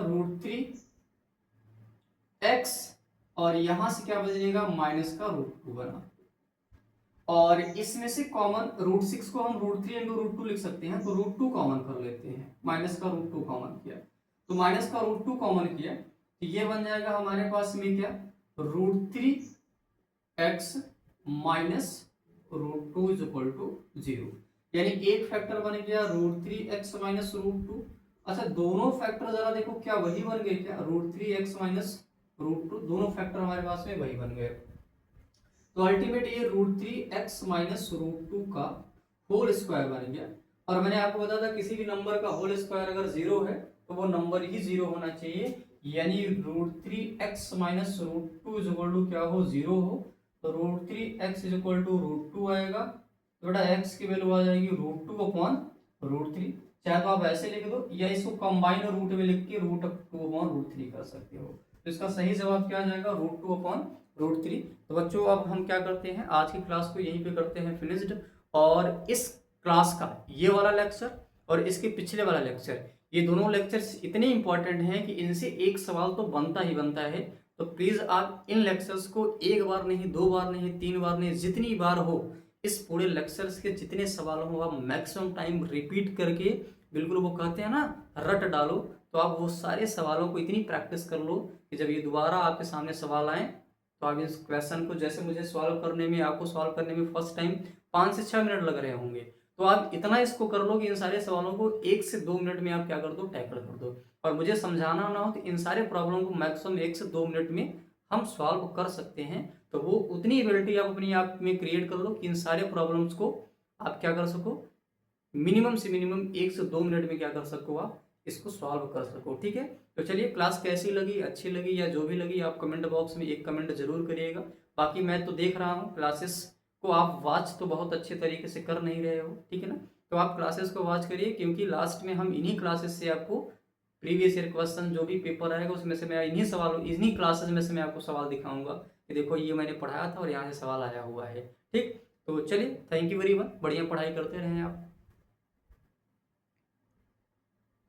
√3x, और यहां से क्या बचेगा माइनस का √2 बना, और इसमें से कॉमन √6 को हम √3 इंटू √2 लिख सकते हैं, तो √2 कॉमन कर लेते हैं, माइनस का √2 कॉमन किया, तो माइनस का √2 कॉमन किया, तो ये बन जाएगा हमारे पास में क्या, √3x minus √2 is equal to 0, यानी एक फैक्टर बन गया √3x माइनस √2। अच्छा दोनों फैक्टर जरा देखो क्या वही बन गए क्या, √3x माइनस √2, दोनों फैक्टर हमारे पास में वही बन गए। तो अल्टीमेट ये √3x माइनस √2 का होल स्क्वायर बन गया। और मैंने आपको बताया था किसी भी नंबर का होल स्क्वायर अगर 0 है तो वो नंबर ही 0 होना चाहिए, यानी √3x minus √2 is equal to क्या हो, 0 हो, तो √3x इज इक्वल टू √2 आएगा, तो बेटा x की वैल्यू आ जाएगी √2 अपॉन √3। चाहे तो आप ऐसे लिख दो या इसको कंबाइन रूट में लिख के √2 अपॉन √3 कर सकते हो, तो इसका सही जवाब क्या आ जाएगा, √2 अपॉन √3। तो बच्चों अब हम क्या करते हैं, आज की क्लास को यहीं पे करते हैं फिनिश्ड। और इस क्लास का ये वाला लेक्चर और इसके पिछले वाला लेक्चर, ये दोनों लेक्चर्स इतने इंपॉर्टेंट हैं कि इनसे एक सवाल तो बनता ही बनता है। तो प्लीज आप इन लेक्चर्स को एक बार नहीं, दो बार नहीं, तीन बार नहीं, जितनी बार हो इस पूरे लेक्चर्स के जितने सवाल हो आप मैक्सिमम टाइम रिपीट करके, बिल्कुल वो कहते हैं ना रट डालो, तो आप वो सारे सवालों को इतनी प्रैक्टिस कर लो कि जब ये दोबारा आपके सामने सवाल आए तो आप इस क्वेश्चन को, जैसे मुझे सॉल्व करने में, आपको सॉल्व करने में फर्स्ट टाइम 5 से 6 मिनट लग रहे होंगे, तो आप इतना इसको कर लो कि इन सारे सवालों को 1 से 2 मिनट में आप क्या कर दो, टैकल कर दो। और मुझे समझाना ना हो तो इन सारे प्रॉब्लम को मैक्सिमम 1 से 2 मिनट में हम सॉल्व कर सकते हैं। तो वो उतनी एबिलिटी आप अपनी आप में क्रिएट कर लो कि इन सारे प्रॉब्लम्स को आप क्या कर सको, मिनिमम से मिनिमम 1 से 2 मिनट में क्या कर सको, आप इसको सॉल्व कर सको। ठीक है, तो चलिए क्लास कैसी लगी, अच्छी लगी या जो भी लगी, आप कमेंट बॉक्स में एक कमेंट जरूर करिएगा। बाकी मैं तो देख रहा हूँ क्लासेस को आप वॉच तो बहुत अच्छे तरीके से कर नहीं रहे हो, ठीक है ना, तो आप क्लासेस को वॉच करिए, क्योंकि लास्ट में हम इन्हीं क्लासेस से आपको प्रीवियस ईयर क्वेश्चन जो भी पेपर आएगा उसमें से मैं इन्हीं सवालों, इन्हीं क्लासेस में से मैं आपको सवाल दिखाऊंगा कि देखो ये मैंने पढ़ाया था और यहाँ से सवाल आया हुआ है। ठीक, तो चलिए, थैंक यू वेरी मच, बढ़िया पढ़ाई करते रहें आप।